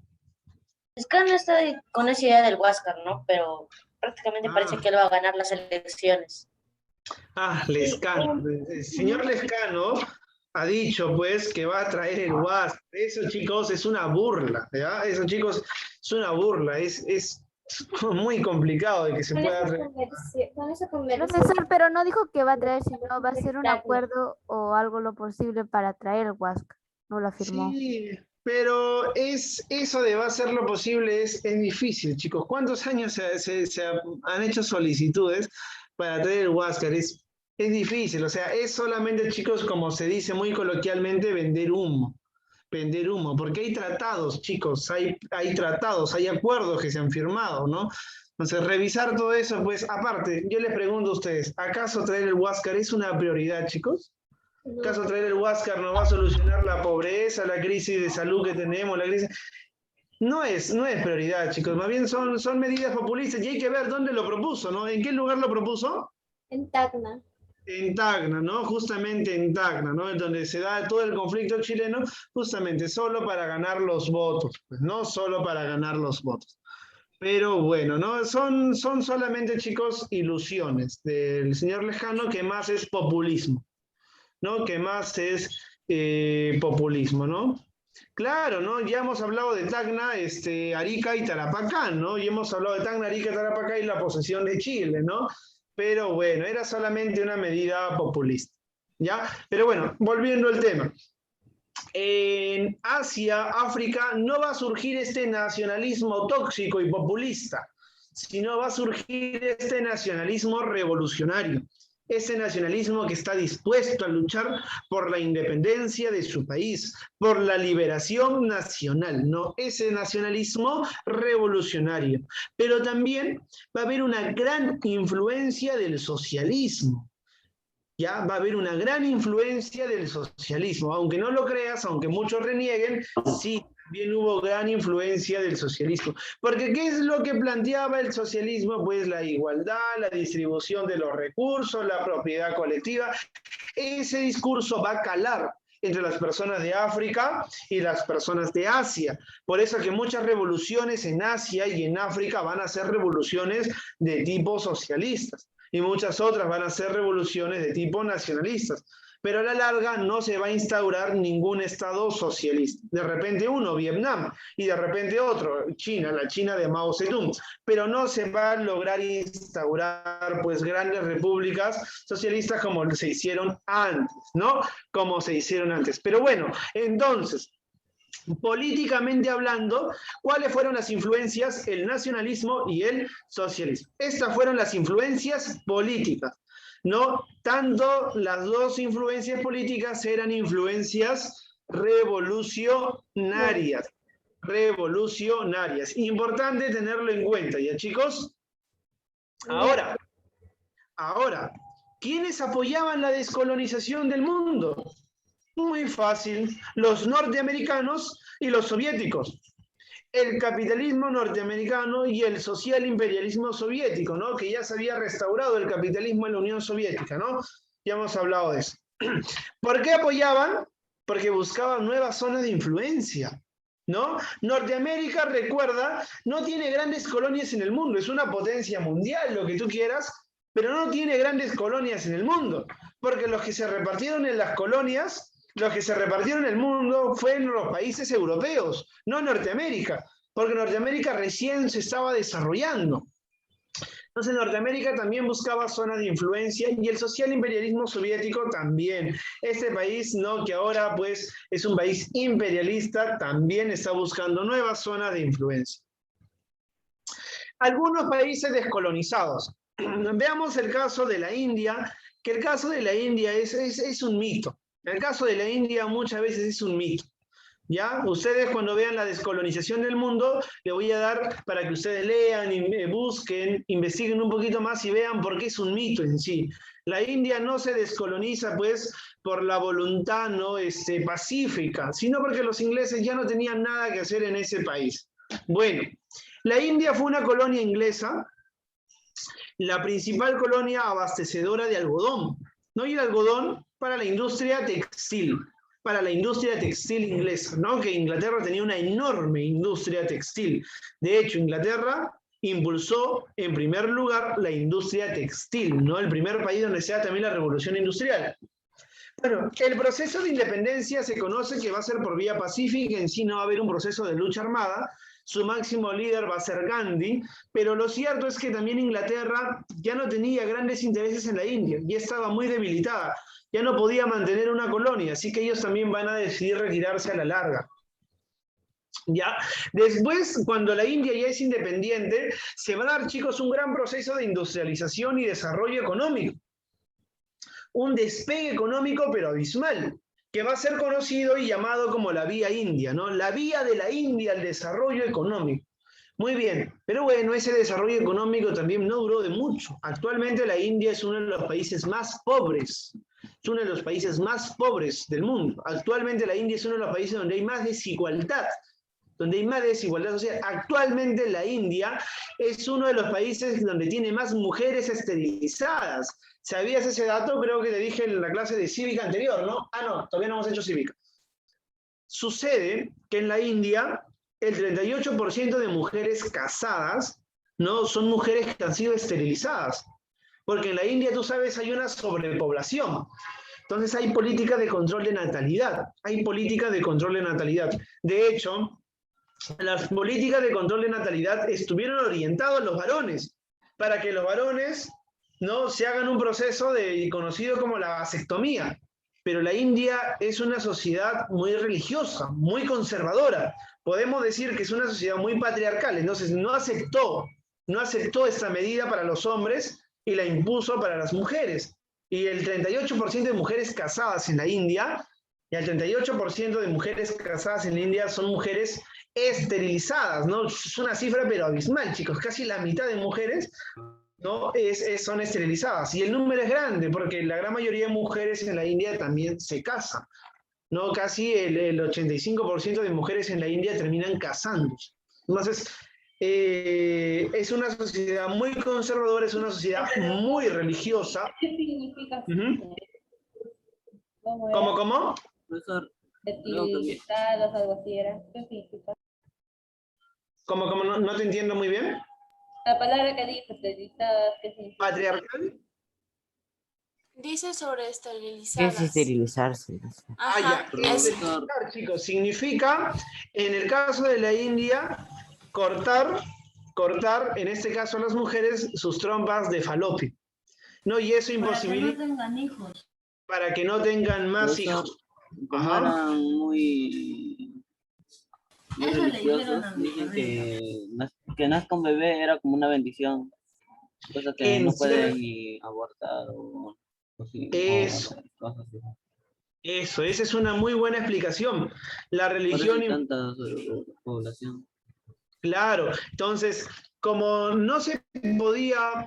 Lescano está con esa idea del Huáscar, ¿no? Pero prácticamente parece que él va a ganar las elecciones. Ah, Lescano. El señor Lescano ha dicho, pues, que va a traer el Huáscar. Eso, chicos, es una burla, ¿verdad? Eso, chicos, es una burla. Es muy complicado de que se pueda traer. Profesor, pero no dijo que va a traer, sino va a hacer un acuerdo o algo lo posible para traer el Huáscar. No lo afirmó. Sí, pero eso de va a ser lo posible es difícil, chicos. ¿Cuántos años se han hecho solicitudes para traer el Huáscar? Es difícil, o sea, es solamente, chicos, como se dice muy coloquialmente, vender humo, porque hay tratados, chicos, hay tratados, hay acuerdos que se han firmado, ¿no? Entonces, revisar todo eso, pues, aparte, yo les pregunto a ustedes, ¿acaso traer el Huáscar es una prioridad, chicos? ¿Acaso traer el Huáscar nos va a solucionar la pobreza, la crisis de salud que tenemos, la crisis? No es prioridad, chicos, más bien son medidas populistas y hay que ver dónde lo propuso, ¿no? ¿En qué lugar lo propuso? En Tacna. En Tacna, ¿no? Justamente en Tacna, ¿no? En donde se da todo el conflicto chileno, justamente solo para ganar los votos, pues, no solo para ganar los votos. Pero bueno, ¿no? Son solamente, chicos, ilusiones del señor Lescano, que más es populismo, ¿no? Que más es populismo, ¿no? Claro, ¿no? Ya hemos hablado de Tacna, Arica y Tarapacá, ¿no? Y hemos hablado de Tacna, Arica, Tarapacá y la posesión de Chile, ¿no? Pero bueno, era solamente una medida populista, ¿ya? Pero bueno, volviendo al tema. En Asia, África, no va a surgir este nacionalismo tóxico y populista, sino va a surgir este nacionalismo revolucionario. Ese nacionalismo que está dispuesto a luchar por la independencia de su país, por la liberación nacional, ¿no? Ese nacionalismo revolucionario. Pero también va a haber una gran influencia del socialismo. Ya va a haber una gran influencia del socialismo. Aunque no lo creas, aunque muchos renieguen, sí, también hubo gran influencia del socialismo. Porque ¿qué es lo que planteaba el socialismo? Pues la igualdad, la distribución de los recursos, la propiedad colectiva. Ese discurso va a calar entre las personas de África y las personas de Asia. Por eso que muchas revoluciones en Asia y en África van a ser revoluciones de tipo socialistas. Y muchas otras van a ser revoluciones de tipo nacionalistas. Pero a la larga no se va a instaurar ningún estado socialista. De repente uno, Vietnam, y de repente otro, China, la China de Mao Zedong. Pero no se va a lograr instaurar, pues, grandes repúblicas socialistas como se hicieron antes, ¿no? Como se hicieron antes. Pero bueno, entonces, políticamente hablando, ¿cuáles fueron las influencias? El nacionalismo y el socialismo. Estas fueron las influencias políticas, ¿no? Tanto las dos influencias políticas eran influencias revolucionarias. Revolucionarias. Importante tenerlo en cuenta, ¿ya, chicos? Ahora, ¿quiénes apoyaban la descolonización del mundo? Muy fácil, los norteamericanos y los soviéticos. El capitalismo norteamericano y el social imperialismo soviético, ¿no? Que ya se había restaurado el capitalismo en la Unión Soviética, ¿no? Ya hemos hablado de eso. ¿Por qué apoyaban? porque buscaban nuevas zonas de influencia, ¿no? Norteamérica, recuerda, no tiene grandes colonias en el mundo, es una potencia mundial, lo que tú quieras, pero no tiene grandes colonias en el mundo, porque los que se repartieron en las colonias, los que se repartieron en el mundo fueron los países europeos, no Norteamérica, porque Norteamérica recién se estaba desarrollando. Entonces Norteamérica también buscaba zonas de influencia y el social imperialismo soviético también. Este país, ¿no?, que ahora pues es un país imperialista, también está buscando nuevas zonas de influencia. Algunos países descolonizados. Veamos el caso de la India, que el caso de la India es un mito. El caso de la India muchas veces es un mito. ¿Ya? Ustedes cuando vean la descolonización del mundo, le voy a dar para que ustedes lean, y busquen, investiguen un poquito más y vean por qué es un mito en sí. La India no se descoloniza pues por la voluntad, ¿no?, pacífica, sino porque los ingleses ya no tenían nada que hacer en ese país. Bueno, la India fue una colonia inglesa, la principal colonia abastecedora de algodón, ¿no? Y el algodón para la industria textil. Para la industria textil inglesa, ¿no? Que Inglaterra tenía una enorme industria textil. De hecho, Inglaterra impulsó en primer lugar la industria textil, ¿no? El primer país donde se da también la revolución industrial. Bueno, el proceso de independencia se conoce que va a ser por vía pacífica, en sí no va a haber un proceso de lucha armada, su máximo líder va a ser Gandhi, pero lo cierto es que también Inglaterra ya no tenía grandes intereses en la India, ya estaba muy debilitada, ya no podía mantener una colonia, así que ellos también van a decidir retirarse a la larga. ¿Ya? Después, cuando la India ya es independiente, se va a dar, chicos, un gran proceso de industrialización y desarrollo económico. Un despegue económico, pero abismal, que va a ser conocido y llamado como la Vía India, ¿no? La vía de la India al desarrollo económico. Muy bien, pero bueno, ese desarrollo económico también no duró de mucho. Actualmente la India es uno de los países más pobres. Es uno de los países más pobres del mundo. Actualmente la India es uno de los países donde hay más desigualdad. O sea, actualmente la India es uno de los países donde tiene más mujeres esterilizadas. ¿Sabías ese dato? Creo que te dije en la clase de cívica anterior, ¿no? Ah, no, todavía no hemos hecho cívica. Sucede que en la India el 38% de mujeres casadas, ¿no?, son mujeres que han sido esterilizadas. Porque en la India, tú sabes, hay una sobrepoblación. Entonces hay política de control de natalidad. De hecho, las políticas de control de natalidad estuvieron orientadas a los varones, para que los varones no se hagan un proceso conocido como la vasectomía. Pero la India es una sociedad muy religiosa, muy conservadora. Podemos decir que es una sociedad muy patriarcal, entonces no aceptó esta medida para los hombres y la impuso para las mujeres. Y el 38% de mujeres casadas en la India, son mujeres esterilizadas, ¿no? Es una cifra pero abismal, chicos, casi la mitad de mujeres, ¿no?, son esterilizadas. Y el número es grande, porque la gran mayoría de mujeres en la India también se casan, ¿no? Casi el 85% de mujeres en la India terminan casándose. Entonces, es una sociedad muy conservadora, es una sociedad muy religiosa. ¿Qué significa? ¿Cómo? Profesor, Esterilizadas, algo así era. ¿Qué significa? ¿Cómo? No te entiendo muy bien. La palabra que dice, esterilizadas, ¿qué significa? ¿Patriarcal? Dice sobre ¿Qué esterilizadas. es esterilizarse? Ajá, Ya. Esterilizar, chicos, significa, en el caso de la India, cortar, en este caso a las mujeres, sus trompas de falopio, ¿no? Y eso imposibilita... Para que no tengan hijos. Para que no tengan más hijos. Como eran muy religiosos, dicen que nazca un bebé era como una bendición, cosa que no pueden ni abortar o Eso, esa es una muy buena explicación. La religión... Por eso hay tanta población. Claro, entonces, como no se podía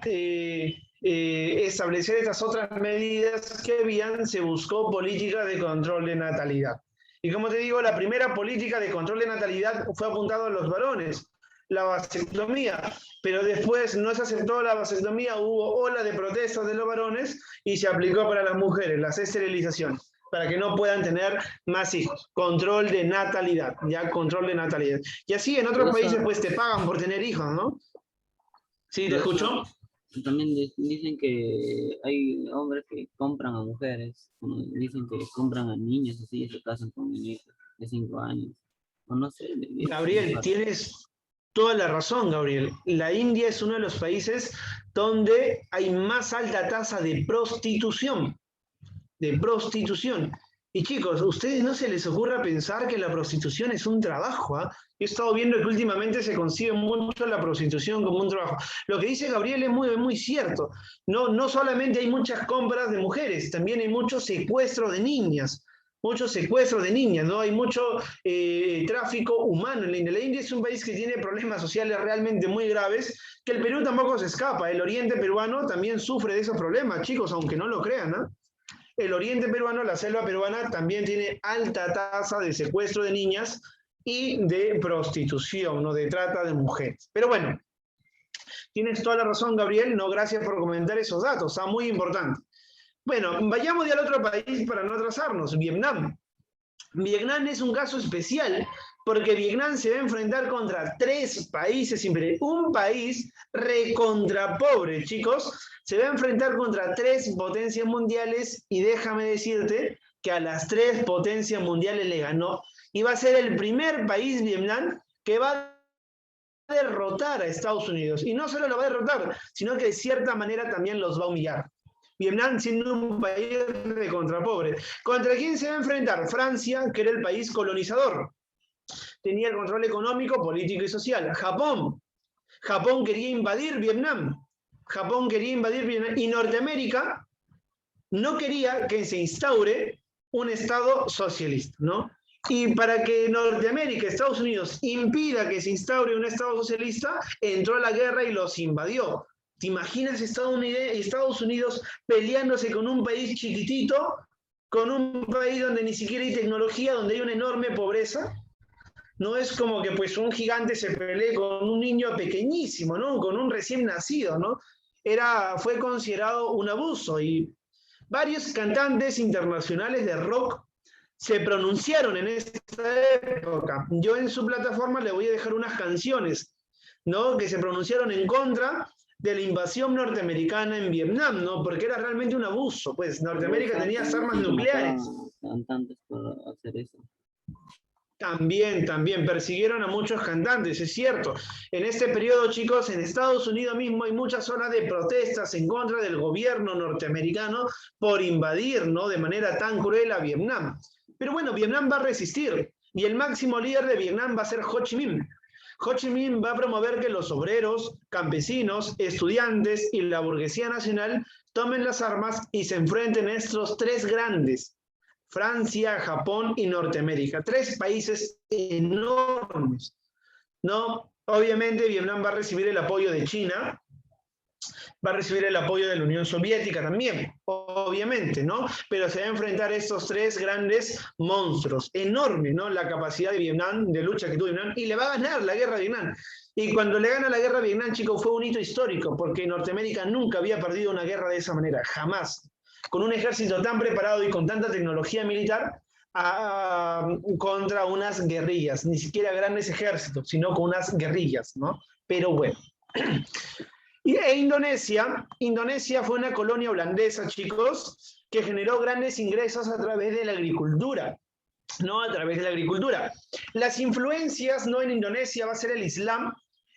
establecer estas otras medidas que habían, se buscó política de control de natalidad. Y como te digo, la primera política de control de natalidad fue apuntada a los varones, la vasectomía, pero después no se aceptó la vasectomía, hubo ola de protestas de los varones y se aplicó para las mujeres, las esterilizaciones. para que no puedan tener más hijos. Control de natalidad, ya, control de natalidad. Y así en otros países pues te pagan por tener hijos, ¿no? ¿Sí, te escucho? También dicen que hay hombres que compran a mujeres, dicen que compran a niños así y se casan con niñitos de 5 años. O no sé. Gabriel, tienes toda la razón, Gabriel. La India es uno de los países donde hay más alta tasa de prostitución. Y chicos, ¿a ustedes no se les ocurra pensar que la prostitución es un trabajo? ¿Ah? He estado viendo que últimamente se concibe mucho la prostitución como un trabajo. Lo que dice Gabriel es muy cierto. No solamente hay muchas compras de mujeres, también hay mucho secuestro de niñas. ¿No? Hay mucho tráfico humano en la India. La India es un país que tiene problemas sociales realmente muy graves, que el Perú tampoco se escapa. El oriente peruano también sufre de esos problemas, chicos, aunque no lo crean, ¿no? El oriente peruano, la selva peruana, también tiene alta tasa de secuestro de niñas y de prostitución, ¿no? De trata de mujeres. Pero bueno, tienes toda la razón, Gabriel. No, gracias por comentar esos datos, está muy importante. Bueno, vayamos ya al otro país para no atrasarnos, Vietnam. Vietnam es un caso especial porque Vietnam se va a enfrentar contra 3 países, un país recontra pobre, chicos, se va a enfrentar contra 3 potencias mundiales y déjame decirte que a las 3 potencias mundiales le ganó y va a ser el primer país, Vietnam, que va a derrotar a Estados Unidos. Y no solo lo va a derrotar, sino que de cierta manera también los va a humillar. Vietnam siendo un país recontra pobre. ¿Contra quién se va a enfrentar? Francia, que era el país colonizador. Tenía el control económico, político y social. Japón. Japón quería invadir Vietnam. Y Norteamérica no quería que se instaure un Estado socialista, ¿no? Y para que Norteamérica, Estados Unidos, impida que se instaure un Estado socialista, entró a la guerra y los invadió. ¿Te imaginas Estados Unidos peleándose con un país chiquitito, con un país donde ni siquiera hay tecnología, donde hay una enorme pobreza? No es como que pues un gigante se pelee con un niño pequeñísimo, ¿no? Con un recién nacido, ¿no? Fue considerado un abuso y varios cantantes internacionales de rock se pronunciaron en esta época. Yo en su plataforma le voy a dejar unas canciones, ¿no? Que se pronunciaron en contra de la invasión norteamericana en Vietnam, ¿no? Porque era realmente un abuso, pues Norteamérica tenía armas nucleares. Cantantes por hacer eso. También persiguieron a muchos cantantes, es cierto. En este periodo, chicos, en Estados Unidos mismo hay muchas zonas de protestas en contra del gobierno norteamericano por invadir, ¿no? De manera tan cruel a Vietnam. Pero bueno, Vietnam va a resistir y el máximo líder de Vietnam va a ser Ho Chi Minh. Ho Chi Minh va a promover que los obreros, campesinos, estudiantes y la burguesía nacional tomen las armas y se enfrenten a estos 3 grandes, Francia, Japón y Norteamérica. 3 países enormes, ¿no? Obviamente Vietnam va a recibir el apoyo de China, va a recibir el apoyo de la Unión Soviética también, obviamente, ¿no? Pero se va a enfrentar a estos 3 grandes monstruos, enorme, ¿no? La capacidad de Vietnam, de lucha que tuvo Vietnam, y le va a ganar la guerra de Vietnam. Y cuando le gana la guerra de Vietnam, chicos, fue un hito histórico, porque Norteamérica nunca había perdido una guerra de esa manera, jamás. Con un ejército tan preparado y con tanta tecnología militar, contra unas guerrillas, ni siquiera grandes ejércitos, sino con unas guerrillas, ¿no? Pero bueno. Indonesia fue una colonia holandesa, chicos, que generó grandes ingresos a través de la agricultura, ¿no? A través de la agricultura. Las influencias, ¿no? En Indonesia va a ser el Islam.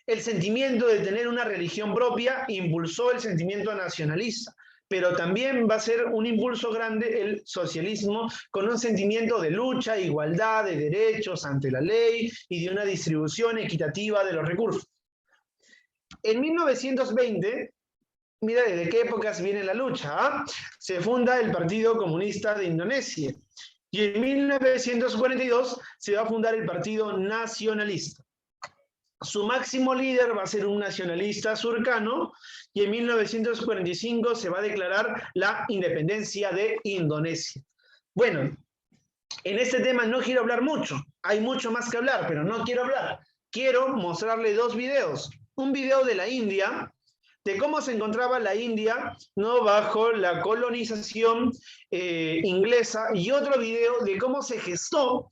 El sentimiento de tener una religión propia impulsó el sentimiento nacionalista, pero también va a ser un impulso grande el socialismo, con un sentimiento de lucha, igualdad, de derechos ante la ley y de una distribución equitativa de los recursos. En 1920, mira desde qué épocas viene la lucha, ¿ah? Se funda el Partido Comunista de Indonesia y en 1942 se va a fundar el Partido Nacionalista. Su máximo líder va a ser un nacionalista surcano y en 1945 se va a declarar la independencia de Indonesia. Bueno, en este tema no quiero hablar mucho, hay mucho más que hablar, pero no quiero hablar. Quiero mostrarle 2 videos. Un video de la India de cómo se encontraba la India, ¿no? Bajo la colonización inglesa, y otro video de cómo se gestó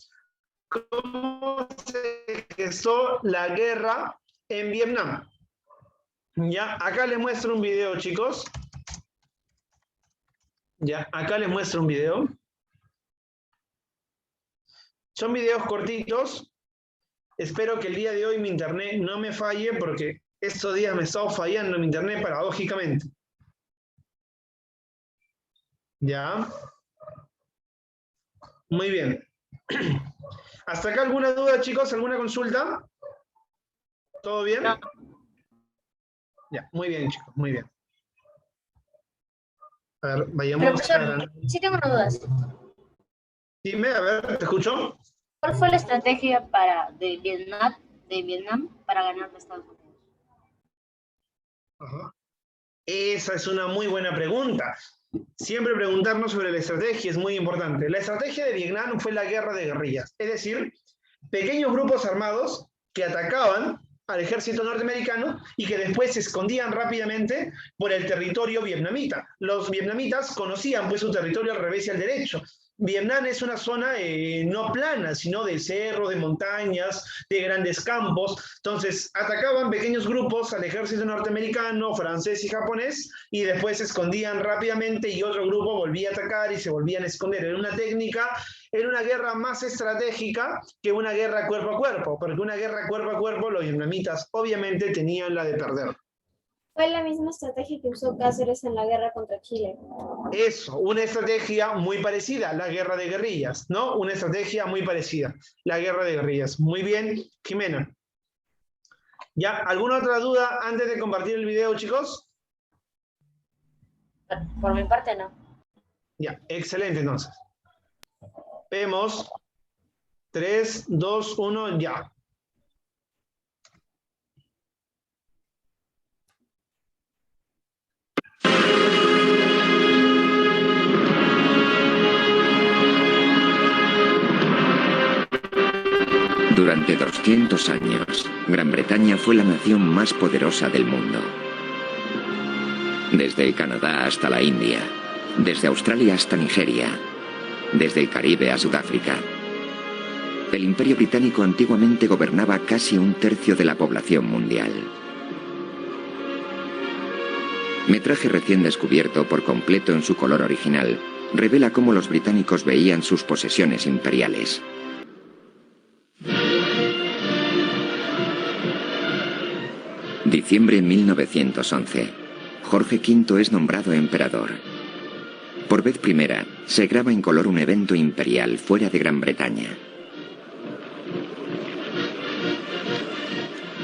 la guerra en Vietnam. Ya, acá les muestro un video, chicos. Ya, acá les muestro un video. Son videos cortitos. Espero que el día de hoy mi internet no me falle, porque estos días me he estado fallando mi internet paradójicamente. Ya. Muy bien. ¿Hasta acá alguna duda, chicos? ¿Alguna consulta? ¿Todo bien? No. Ya, muy bien, chicos, muy bien. A ver, vayamos Profesor, a... sí tengo una duda. Dime, a ver, ¿te escucho? ¿Cuál fue la estrategia de Vietnam para ganar a Estados Unidos? Ajá. Esa es una muy buena pregunta. Siempre preguntarnos sobre la estrategia es muy importante. La estrategia de Vietnam fue la guerra de guerrillas, es decir, pequeños grupos armados que atacaban al ejército norteamericano y que después se escondían rápidamente por el territorio vietnamita. Los vietnamitas conocían pues su territorio al revés y al derecho. Vietnam es una zona no plana, sino de cerros, de montañas, de grandes campos. Entonces, atacaban pequeños grupos al ejército norteamericano, francés y japonés, y después se escondían rápidamente y otro grupo volvía a atacar y se volvían a esconder. Era una técnica, era una guerra más estratégica que una guerra cuerpo a cuerpo, porque una guerra cuerpo a cuerpo los vietnamitas obviamente tenían la de perder. Fue la misma estrategia que usó Cáceres en la guerra contra Chile. Eso, una estrategia muy parecida, la guerra de guerrillas, ¿no? Una estrategia muy parecida, la guerra de guerrillas. Muy bien, Jimena. ¿Ya? ¿Alguna otra duda antes de compartir el video, chicos? Por mi parte, no. Ya, excelente entonces. Vemos. 3, 2, 1, ya. Durante 200 años, Gran Bretaña fue la nación más poderosa del mundo. Desde el Canadá hasta la India, desde Australia hasta Nigeria, desde el Caribe a Sudáfrica. El Imperio Británico antiguamente gobernaba casi un tercio de la población mundial. Metraje recién descubierto por completo en su color original revela cómo los británicos veían sus posesiones imperiales. Diciembre de 1911. Jorge V es nombrado emperador. Por vez primera, se graba en color un evento imperial fuera de Gran Bretaña.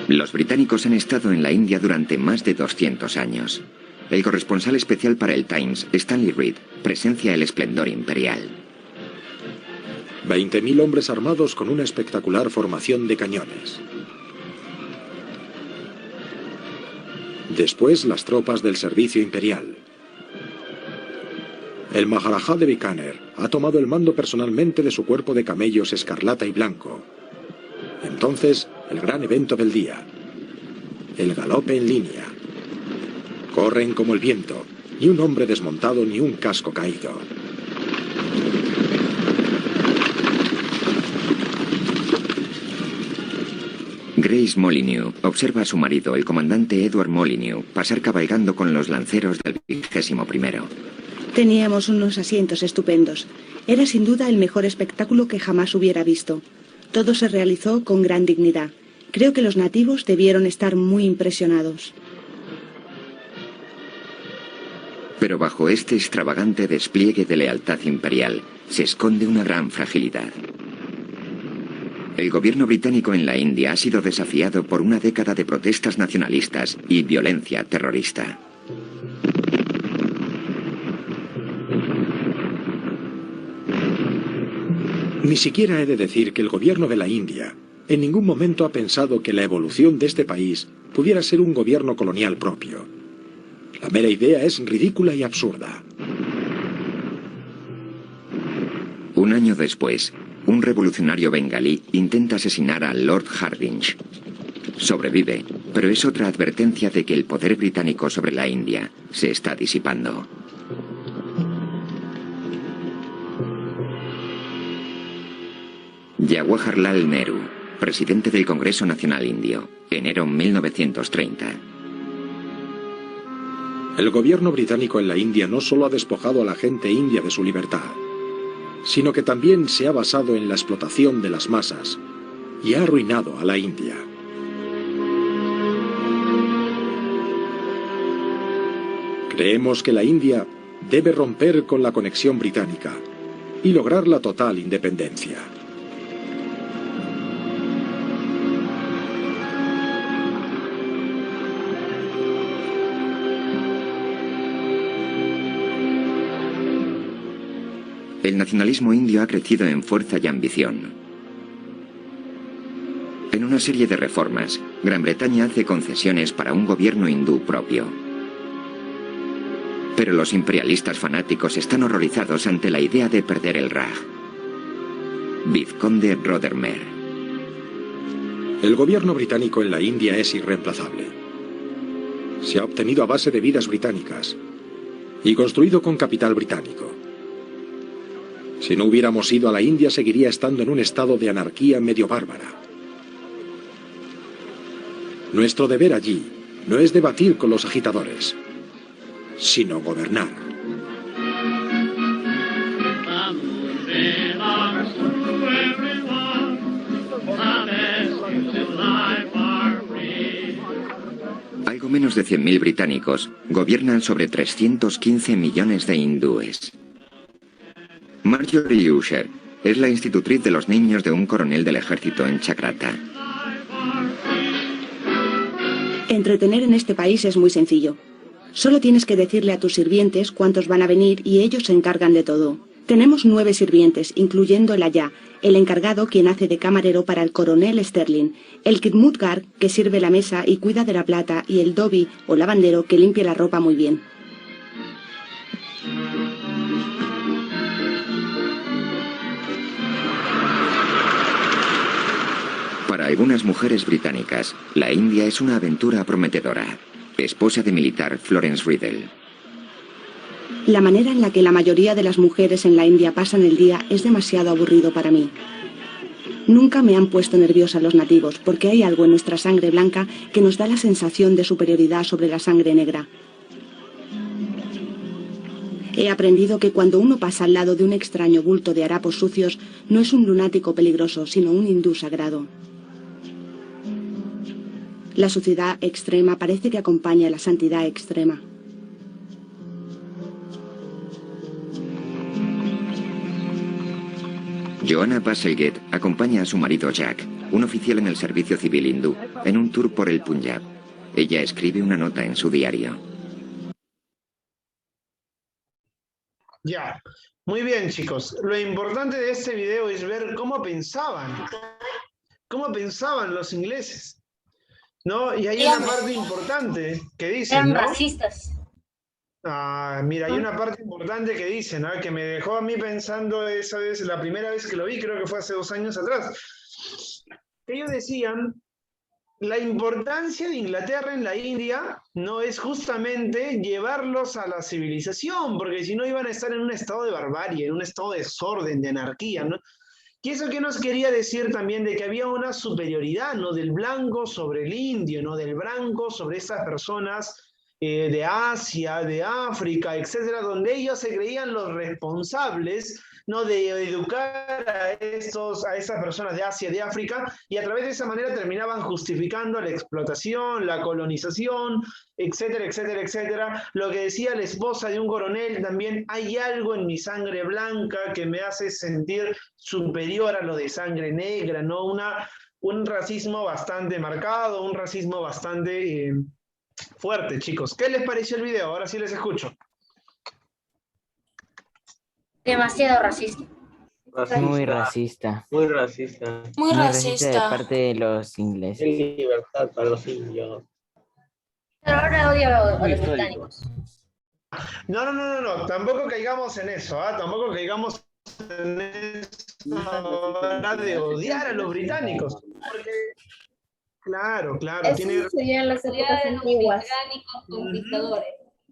Los británicos han estado en la India durante más de 200 años. El corresponsal especial para el Times, Stanley Reed, presencia el esplendor imperial. 20.000 hombres armados con una espectacular formación de cañones. Después, las tropas del servicio imperial. El Maharajá de Bikaner ha tomado el mando personalmente de su cuerpo de camellos escarlata y blanco. Entonces, el gran evento del día. El galope en línea. Corren como el viento, ni un hombre desmontado ni un casco caído. Grace Molyneux observa a su marido, el comandante Edward Molyneux, pasar cabalgando con los lanceros del 21º. Teníamos unos asientos estupendos. Era sin duda el mejor espectáculo que jamás hubiera visto. Todo se realizó con gran dignidad. Creo que los nativos debieron estar muy impresionados. Pero bajo este extravagante despliegue de lealtad imperial se esconde una gran fragilidad. El gobierno británico en la India ha sido desafiado por una década de protestas nacionalistas y violencia terrorista. Ni siquiera he de decir que el gobierno de la India en ningún momento ha pensado que la evolución de este país pudiera ser un gobierno colonial propio. La mera idea es ridícula y absurda. Un año después, un revolucionario bengalí intenta asesinar a Lord Hardinge. Sobrevive, pero es otra advertencia de que el poder británico sobre la India se está disipando. Jawaharlal Nehru, presidente del Congreso Nacional Indio, enero 1930. El gobierno británico en la India no solo ha despojado a la gente india de su libertad, sino que también se ha basado en la explotación de las masas y ha arruinado a la India. Creemos que la India debe romper con la conexión británica y lograr la total independencia. El nacionalismo indio ha crecido en fuerza y ambición. En una serie de reformas, Gran Bretaña hace concesiones para un gobierno hindú propio. Pero los imperialistas fanáticos están horrorizados ante la idea de perder el Raj. Vizconde Rothermere. El gobierno británico en la India es irreemplazable. Se ha obtenido a base de vidas británicas y construido con capital británico. Si no hubiéramos ido a la India, seguiría estando en un estado de anarquía medio bárbara. Nuestro deber allí no es debatir con los agitadores, sino gobernar. Algo menos de 100.000 británicos gobiernan sobre 315 millones de hindúes. Marjorie Usher es la institutriz de los niños de un coronel del ejército en Chakrata. Entretener en este país es muy sencillo. Solo tienes que decirle a tus sirvientes cuántos van a venir y ellos se encargan de todo. Tenemos 9 sirvientes, incluyendo el ayah, el encargado quien hace de camarero para el coronel Sterling, el khidmutgar que sirve la mesa y cuida de la plata y el dhobi o lavandero que limpia la ropa muy bien. Para algunas mujeres británicas, la India es una aventura prometedora. Esposa de militar Florence Riddle. La manera en la que la mayoría de las mujeres en la India pasan el día es demasiado aburrido para mí. Nunca me han puesto nerviosa los nativos, porque hay algo en nuestra sangre blanca que nos da la sensación de superioridad sobre la sangre negra. He aprendido que cuando uno pasa al lado de un extraño bulto de harapos sucios, no es un lunático peligroso, sino un hindú sagrado. La suciedad extrema parece que acompaña a la santidad extrema. Joanna Bazalgette acompaña a su marido Jack, un oficial en el servicio civil hindú, en un tour por el Punjab. Ella escribe una nota en su diario. Ya, muy bien chicos. Lo importante de este video es ver cómo pensaban los ingleses, ¿no? Y hay una parte importante que dicen, Eran ¿no? racistas. Ah, mira, hay una parte importante que dicen, ¿no? Que me dejó a mí pensando esa vez, la primera vez que lo vi, creo que fue hace 2 años atrás. Ellos decían, la importancia de Inglaterra en la India no es justamente llevarlos a la civilización, porque si no iban a estar en un estado de barbarie, en un estado de desorden, de anarquía, ¿no? Y eso que nos quería decir también de que había una superioridad, ¿no? Del blanco sobre el indio, ¿no? Del blanco sobre estas personas de Asia, de África, etcétera, donde ellos se creían los responsables, ¿no? De educar a esas personas de Asia, de África, y a través de esa manera terminaban justificando la explotación, la colonización, etcétera, etcétera, etcétera. Lo que decía la esposa de un coronel también, hay algo en mi sangre blanca que me hace sentir superior a lo de sangre negra, ¿no? Un racismo bastante marcado, un racismo bastante fuerte, chicos. ¿Qué les pareció el video? Ahora sí les escucho. Demasiado racista. Muy racista. Muy racista. Muy racista. De parte de los ingleses. Sin libertad para los indios. Pero ahora odio a los británicos. No. Tampoco caigamos en eso, ¿ah? Tampoco caigamos en eso de odiar a los británicos. Porque Claro, claro. Eso Tiene... serían las épocas Serían los antiguas. británicos conquistadores.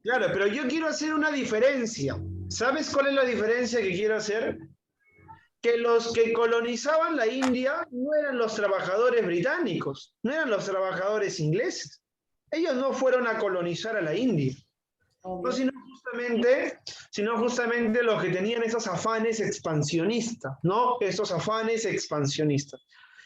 Claro, pero yo quiero hacer una diferencia. ¿Sabes cuál es la diferencia que quiero hacer? Que los que colonizaban la India no eran los trabajadores británicos, no eran los trabajadores ingleses. Ellos no fueron a colonizar a la India. No, sino justamente los que tenían esos afanes expansionistas, ¿no? Esos afanes expansionistas.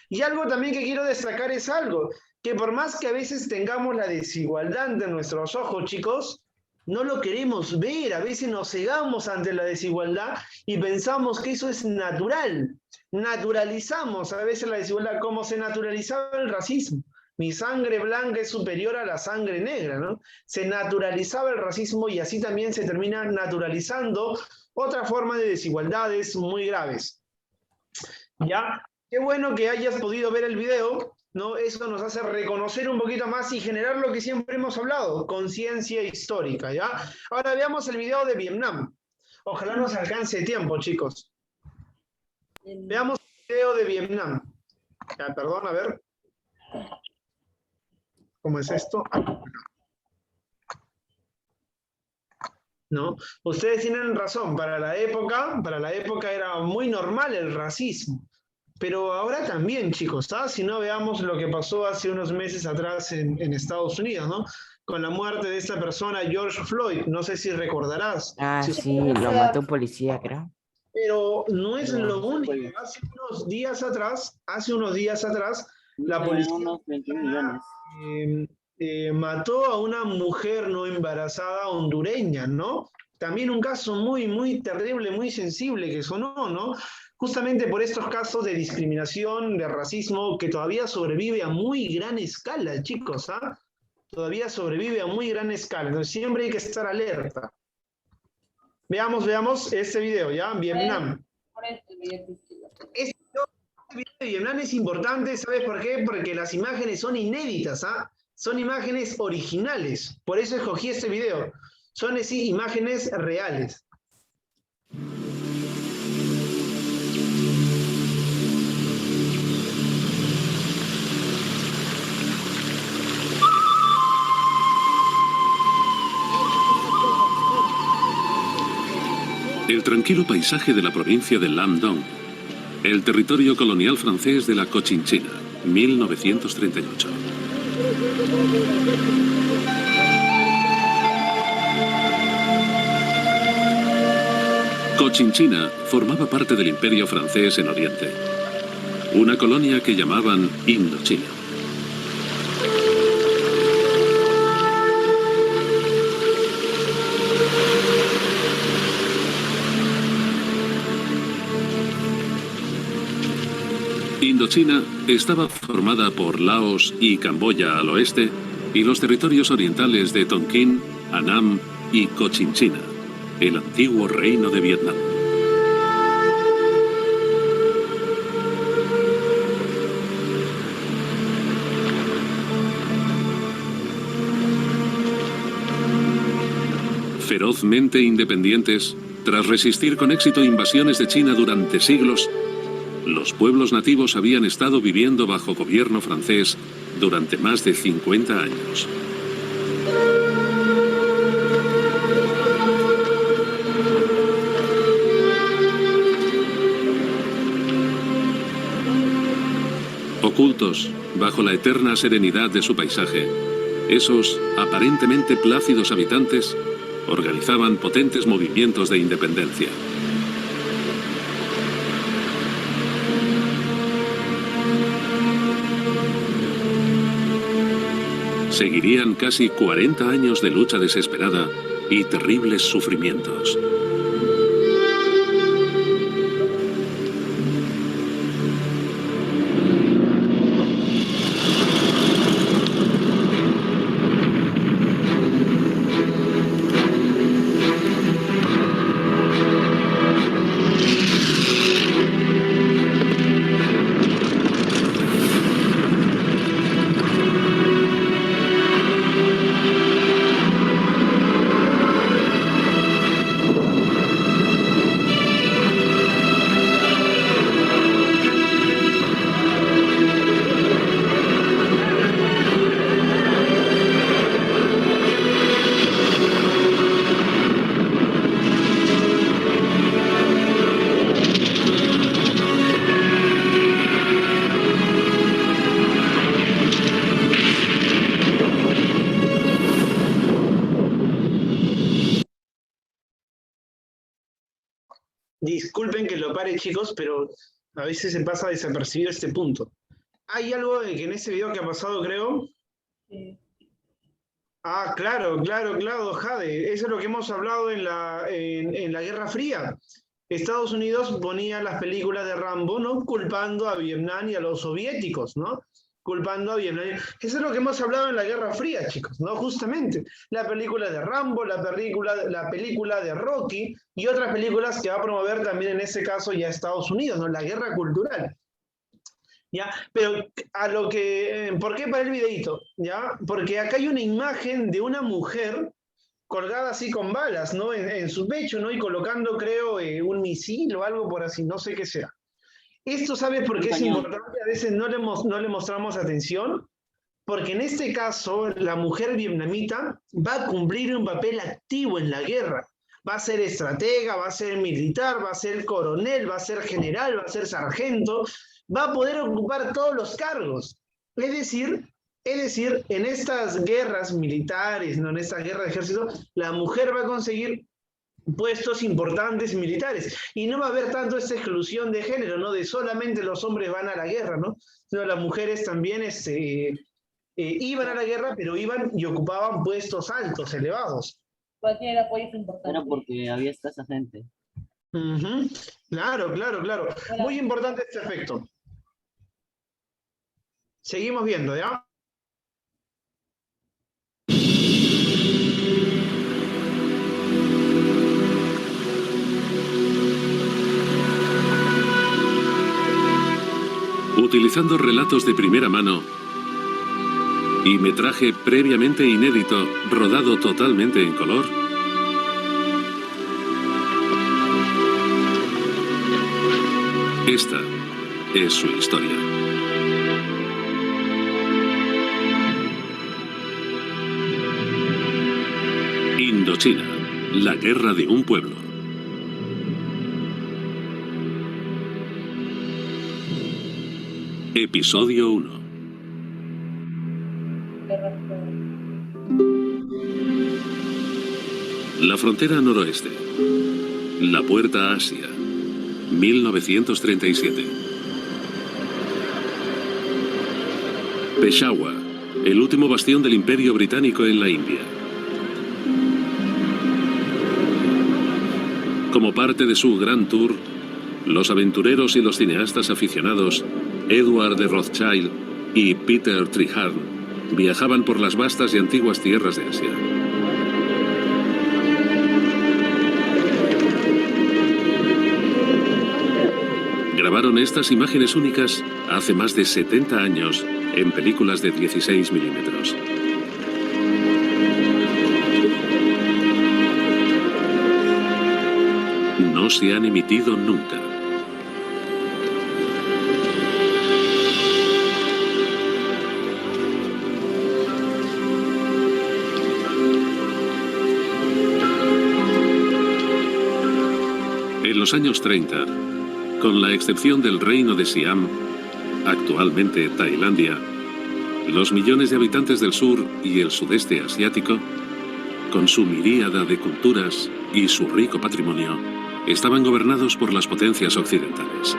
Y algo también que quiero destacar es algo, que por más que a veces tengamos la desigualdad ante nuestros ojos, chicos, no lo queremos ver, a veces nos cegamos ante la desigualdad y pensamos que eso es natural. Naturalizamos a veces la desigualdad, como se naturalizaba el racismo. Mi sangre blanca es superior a la sangre negra, ¿no? Se naturalizaba el racismo y así también se termina naturalizando otra forma de desigualdades muy graves. ¿Ya? Qué bueno que hayas podido ver el video, ¿no? Eso nos hace reconocer un poquito más y generar lo que siempre hemos hablado, conciencia histórica, ¿ya? Ahora veamos el video de Vietnam. Ojalá nos alcance el tiempo, chicos. Veamos el video de Vietnam. Ya, perdón, a ver. ¿Cómo es esto? ¿No? Ustedes tienen razón, para la época era muy normal el racismo. Pero ahora también, chicos, ¿ah? Si no, veamos lo que pasó hace unos meses atrás en Estados Unidos, ¿no? Con la muerte de esta persona, George Floyd, no sé si recordarás. Ah, Si- sí, lo mató un policía, creo. Pero no es No, lo no único. fue. Hace unos días atrás, la policía Unos 21 millones. mató a una mujer no embarazada hondureña, ¿no? También un caso muy, muy terrible, muy sensible que sonó, ¿no? Justamente por estos casos de discriminación, de racismo, que todavía sobrevive a muy gran escala, chicos, ¿ah? Todavía sobrevive a muy gran escala. Entonces siempre hay que estar alerta. Veamos este video, ¿ya? Vietnam. Este video de Vietnam es importante, ¿sabes por qué? Porque las imágenes son inéditas, ¿ah? Son imágenes originales. Por eso escogí este video. Son así imágenes reales. El tranquilo paisaje de la provincia de Lam Dong, el territorio colonial francés de la Cochinchina, 1938. Cochinchina formaba parte del Imperio francés en Oriente, una colonia que llamaban Indochina. Indochina estaba formada por Laos y Camboya al oeste y los territorios orientales de Tonkin, Annam y Cochinchina, el antiguo reino de Vietnam. Ferozmente independientes, tras resistir con éxito invasiones de China durante siglos, los pueblos nativos habían estado viviendo bajo gobierno francés durante más de 50 años. Ocultos bajo la eterna serenidad de su paisaje, esos aparentemente plácidos habitantes organizaban potentes movimientos de independencia. Seguirían casi 40 años de lucha desesperada y terribles sufrimientos. disculpen que lo pare, chicos, pero a veces se pasa desapercibido este punto. Hay algo que en ese video que ha pasado, creo. Ah, claro, Jade. Eso es lo que hemos hablado en la Guerra Fría. Estados Unidos ponía las películas de Rambo, ¿no? Culpando a Vietnam y a los soviéticos, ¿no? Culpando a Vietnam. Eso es lo que hemos hablado en la Guerra Fría, chicos, ¿no? Justamente. La película de Rambo, la película de Rocky y otras películas que va a promover también en ese caso ya Estados Unidos, ¿no? La guerra cultural. ¿Ya? Pero a lo que... ¿Por qué para el videito? ¿Ya? Porque acá hay una imagen de una mujer colgada así con balas, ¿no? En su pecho, ¿no? Y colocando, creo, un misil o algo por así, no sé qué sea. Esto, ¿sabes por qué es importante? A veces no le mostramos atención, porque en este caso la mujer vietnamita va a cumplir un papel activo en la guerra. Va a ser estratega, va a ser militar, va a ser coronel, va a ser general, va a ser sargento, va a poder ocupar todos los cargos. Es decir, en estas guerras militares, ¿no? En esta guerra de ejército, la mujer va a conseguir puestos importantes militares. Y no va a haber tanto esta exclusión de género, ¿no? De solamente los hombres van a la guerra, ¿no? Sino las mujeres también iban a la guerra, pero iban y ocupaban puestos altos, elevados. Cualquier apoyo es importante. Era porque había escasa gente. Claro. Muy importante este aspecto. Seguimos viendo, ¿ya? Utilizando relatos de primera mano y metraje previamente inédito, rodado totalmente en color, esta es su historia. Indochina, la guerra de un pueblo. Episodio 1. La frontera noroeste. La puerta a Asia. 1937. Peshawar, el último bastión del Imperio Británico en la India. Como parte de su Grand Tour, los aventureros y los cineastas aficionados Edward de Rothschild y Peter Treharne viajaban por las vastas y antiguas tierras de Asia. Grabaron estas imágenes únicas hace más de 70 años en películas de 16 milímetros. No se han emitido nunca. En los años 30, con la excepción del reino de Siam, actualmente Tailandia, los millones de habitantes del sur y el sudeste asiático, con su miríada de culturas y su rico patrimonio, estaban gobernados por las potencias occidentales.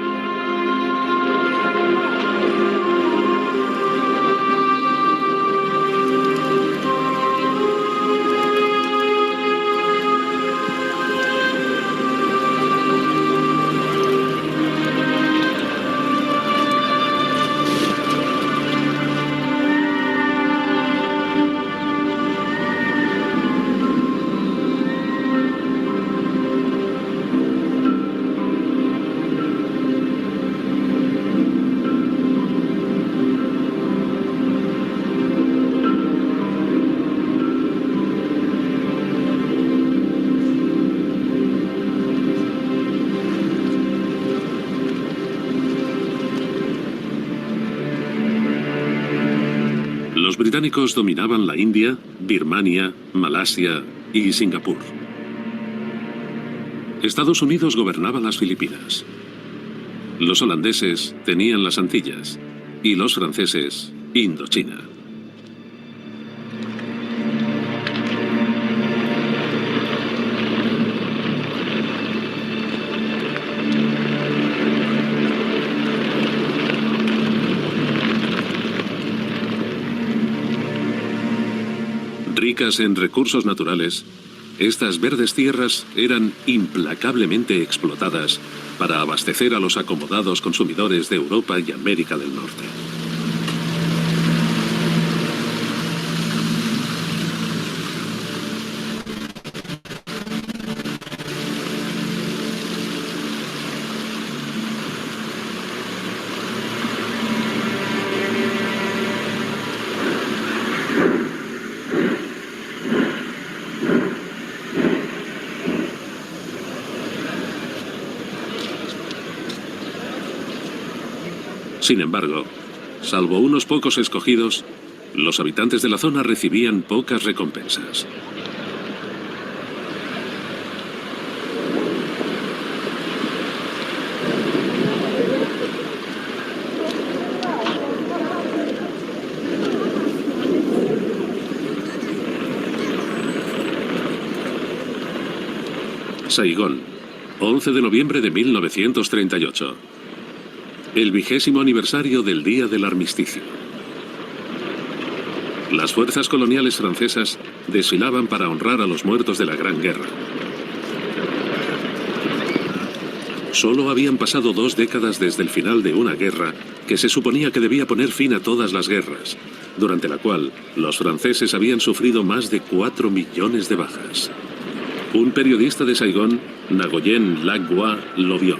Los británicos dominaban la India, Birmania, Malasia y Singapur. Estados Unidos gobernaba las Filipinas. Los holandeses tenían las Antillas y los franceses Indochina. Ricas en recursos naturales, estas verdes tierras eran implacablemente explotadas para abastecer a los acomodados consumidores de Europa y América del Norte. Sin embargo, salvo unos pocos escogidos, los habitantes de la zona recibían pocas recompensas. Saigón, 11 de noviembre de 1938. El 20º aniversario del Día del Armisticio. Las fuerzas coloniales francesas desfilaban para honrar a los muertos de la Gran Guerra. Solo habían pasado 2 décadas desde el final de una guerra que se suponía que debía poner fin a todas las guerras, durante la cual los franceses habían sufrido más de 4 millones de bajas. Un periodista de Saigón, Nagoyen Lacroix, lo vio.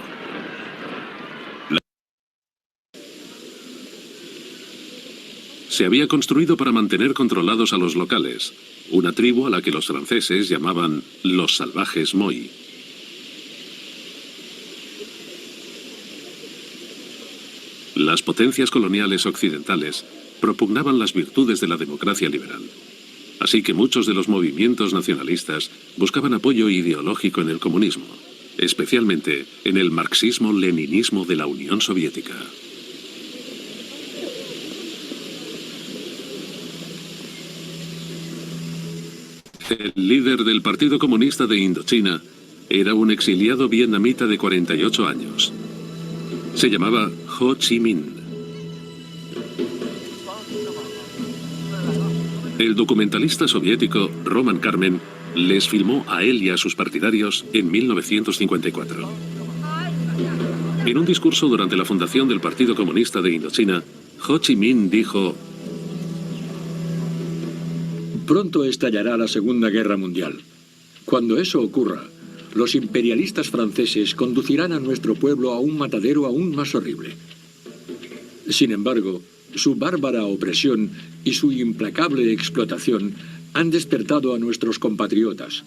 Se había construido para mantener controlados a los locales, una tribu a la que los franceses llamaban los salvajes Moi. Las potencias coloniales occidentales propugnaban las virtudes de la democracia liberal. Así que muchos de los movimientos nacionalistas buscaban apoyo ideológico en el comunismo, especialmente en el marxismo-leninismo de la Unión Soviética. El líder del Partido Comunista de Indochina era un exiliado vietnamita de 48 años. Se llamaba Ho Chi Minh. El documentalista soviético Roman Karmen les filmó a él y a sus partidarios en 1954. En un discurso durante la fundación del Partido Comunista de Indochina, Ho Chi Minh dijo: Pronto estallará la Segunda Guerra Mundial. Cuando eso ocurra, los imperialistas franceses conducirán a nuestro pueblo a un matadero aún más horrible. Sin embargo, su bárbara opresión y su implacable explotación han despertado a nuestros compatriotas.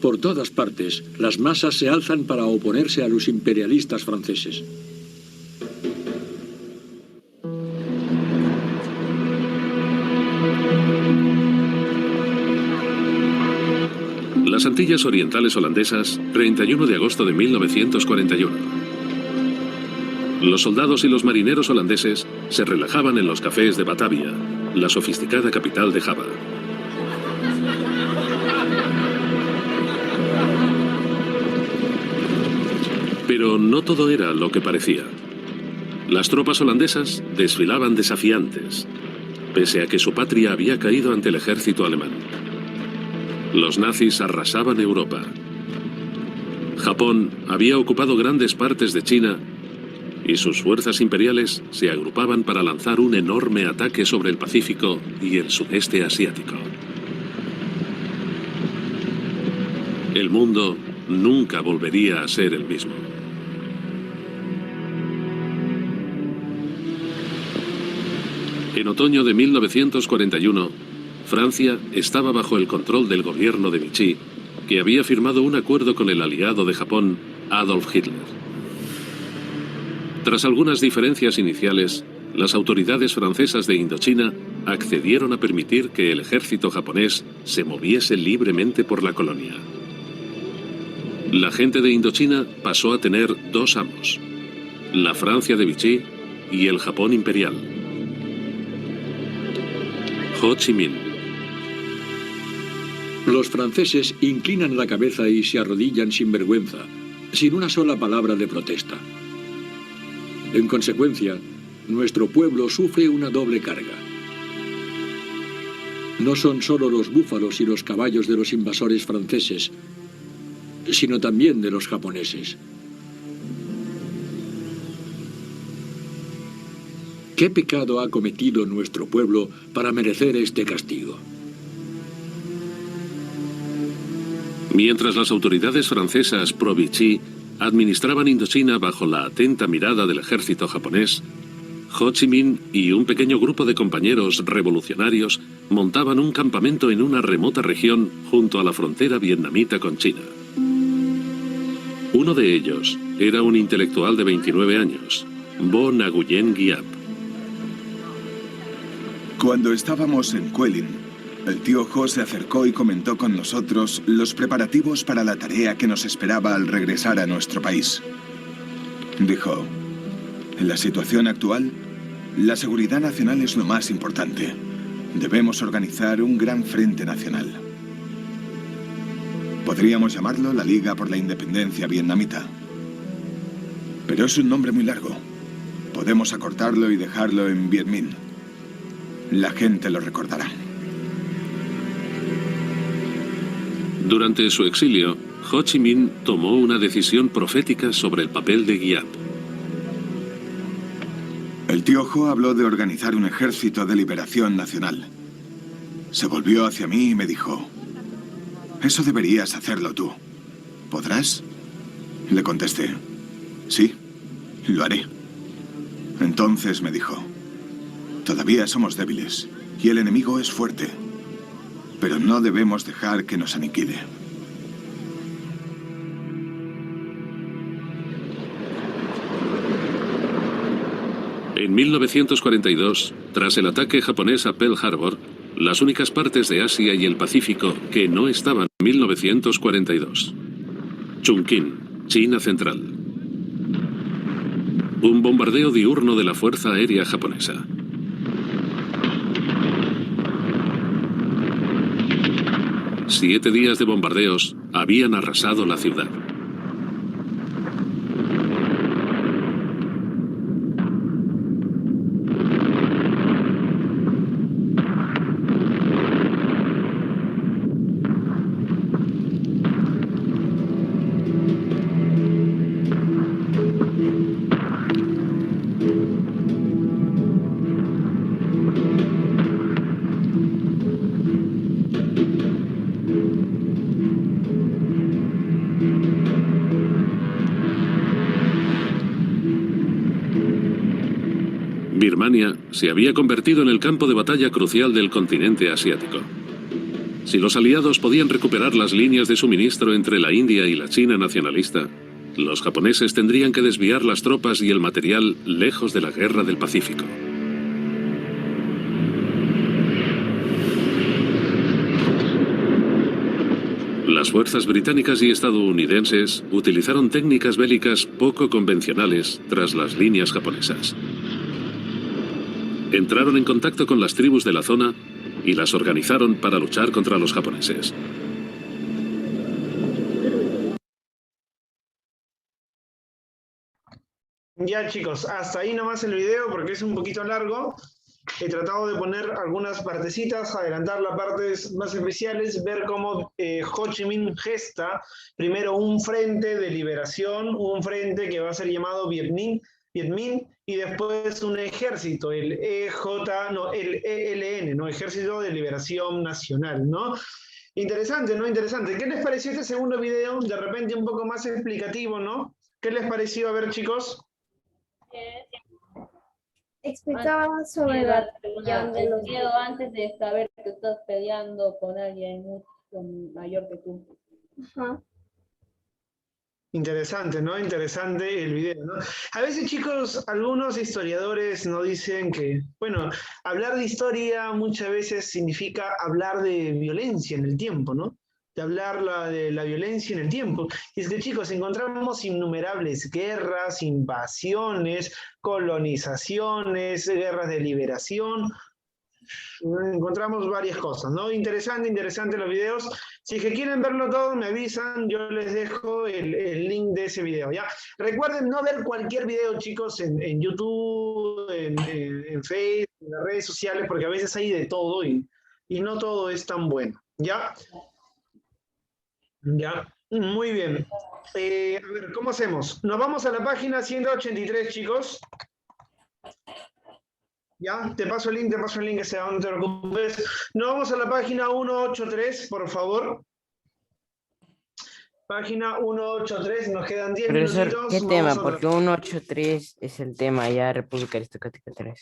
Por todas partes, las masas se alzan para oponerse a los imperialistas franceses. Las Antillas Orientales Holandesas, 31 de agosto de 1941. Los soldados y los marineros holandeses se relajaban en los cafés de Batavia, la sofisticada capital de Java. Pero no todo era lo que parecía. Las tropas holandesas desfilaban desafiantes, pese a que su patria había caído ante el ejército alemán. Los nazis arrasaban Europa. Japón había ocupado grandes partes de China y sus fuerzas imperiales se agrupaban para lanzar un enorme ataque sobre el Pacífico y el sudeste asiático. El mundo nunca volvería a ser el mismo. En otoño de 1941, Francia estaba bajo el control del gobierno de Vichy, que había firmado un acuerdo con el aliado de Japón, Adolf Hitler. Tras algunas diferencias iniciales, las autoridades francesas de Indochina accedieron a permitir que el ejército japonés se moviese libremente por la colonia. La gente de Indochina pasó a tener 2 amos, la Francia de Vichy y el Japón imperial. Ho Chi Minh. Los franceses inclinan la cabeza y se arrodillan sin vergüenza, sin una sola palabra de protesta. En consecuencia, nuestro pueblo sufre una doble carga. no son solo los búfalos y los caballos de los invasores franceses, sino también de los japoneses. ¿Qué pecado ha cometido nuestro pueblo para merecer este castigo? Mientras las autoridades francesas pro-Vichy administraban Indochina bajo la atenta mirada del ejército japonés, Ho Chi Minh y un pequeño grupo de compañeros revolucionarios montaban un campamento en una remota región junto a la frontera vietnamita con China. Uno de ellos era un intelectual de 29 años, Vo Nguyen Giap. Cuando estábamos en Cuelin, el tío Ho se acercó y comentó con nosotros los preparativos para la tarea que nos esperaba al regresar a nuestro país. Dijo, en la situación actual, la seguridad nacional es lo más importante. Debemos organizar un gran frente nacional. Podríamos llamarlo la Liga por la Independencia Vietnamita. Pero es un nombre muy largo. Podemos acortarlo y dejarlo en Viet Minh. La gente lo recordará. Durante su exilio, Ho Chi Minh tomó una decisión profética sobre el papel de Giap. El tío Ho habló de organizar un ejército de liberación nacional. Se volvió hacia mí y me dijo, «Eso deberías hacerlo tú. ¿Podrás?» Le contesté, «Sí, lo haré». Entonces me dijo, «Todavía somos débiles y el enemigo es fuerte, pero no debemos dejar que nos aniquile». En 1942, tras el ataque japonés a Pearl Harbor, las únicas partes de Asia y el Pacífico que no estaban en 1942. Chungking, China Central. Un bombardeo diurno de la Fuerza Aérea Japonesa. Siete días de bombardeos habían arrasado la ciudad. Birmania se había convertido en el campo de batalla crucial del continente asiático. Si los aliados podían recuperar las líneas de suministro entre la India y la China nacionalista, los japoneses tendrían que desviar las tropas y el material lejos de la guerra del Pacífico. Las fuerzas británicas y estadounidenses utilizaron técnicas bélicas poco convencionales tras las líneas japonesas. Entraron en contacto con las tribus de la zona y las organizaron para luchar contra los japoneses. Ya chicos, hasta ahí nomás el video porque es un poquito largo. He tratado de poner algunas partecitas, adelantar las partes más especiales, ver cómo Ho Chi Minh gesta primero un frente de liberación, un frente que va a ser llamado Viet Minh, y después un ejército, el ELN, ¿no? Ejército de Liberación Nacional, ¿no? Interesante, ¿no? Interesante. ¿Qué les pareció este segundo video? De repente un poco más explicativo, ¿no? ¿Qué les pareció? A ver, chicos. Explicaba sobre la el miedo antes de saber que estás peleando con alguien mucho mayor que tú. Ajá. Interesante, ¿no? Interesante el video, ¿no? A veces, chicos, algunos historiadores nos dicen que, bueno, hablar de historia muchas veces significa hablar de violencia en el tiempo, ¿no? De hablar de la violencia en el tiempo. Y es que, chicos, encontramos innumerables guerras, invasiones, colonizaciones, guerras de liberación. Encontramos varias cosas, ¿no? Interesante los videos. Si es que quieren verlo todo, me avisan, yo les dejo el link de ese video, ¿ya? Recuerden no ver cualquier video, chicos, en YouTube, en Facebook, en las redes sociales, porque a veces hay de todo y y no todo es tan bueno. ¿Ya? Ya, muy bien. A ver, ¿cómo hacemos? Nos vamos a la página 183, chicos. Ya, te paso el link, que sea, no te preocupes. Nos vamos a la página 183, por favor. Página 183, nos quedan 10 Profesor, minutitos. ¿qué tema? Porque 183 es el tema ya, República Aristocrática 3.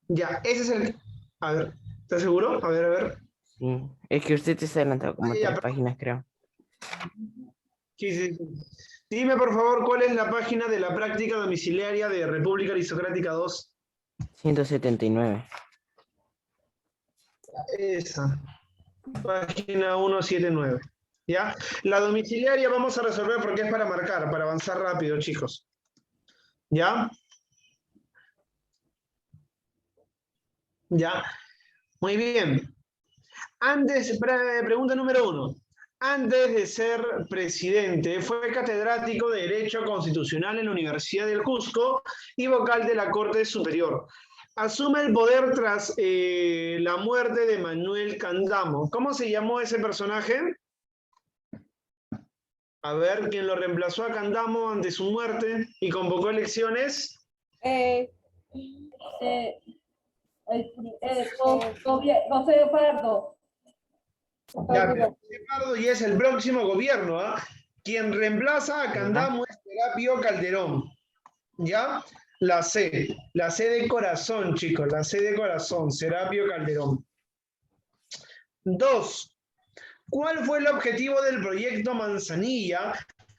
Ya, ese es el... A ver, ¿estás seguro? A ver. Sí, es que usted te está adelantado como 3 páginas, creo. Sí. Dime, por favor, ¿cuál es la página de la práctica domiciliaria de República Aristocrática 2? 179. Esa. Página 179. ¿Ya? La domiciliaria vamos a resolver porque es para marcar, para avanzar rápido, chicos. ¿Ya? ¿Ya? Muy bien. Pregunta número 1. Antes de ser presidente, fue catedrático de Derecho Constitucional en la Universidad del Cusco y vocal de la Corte Superior. Asume el poder tras la muerte de Manuel Candamo. ¿Cómo se llamó ese personaje? A ver, ¿quién lo reemplazó a Candamo ante su muerte y convocó elecciones? José Pardo. Ya, José Pardo y es el próximo gobierno, ¿ah? Quien reemplaza a Candamo es Serapio Calderón. ¿Ya? La C de corazón, chicos, la C de corazón, Serapio Calderón. 2. ¿Cuál fue el objetivo del proyecto Manzanilla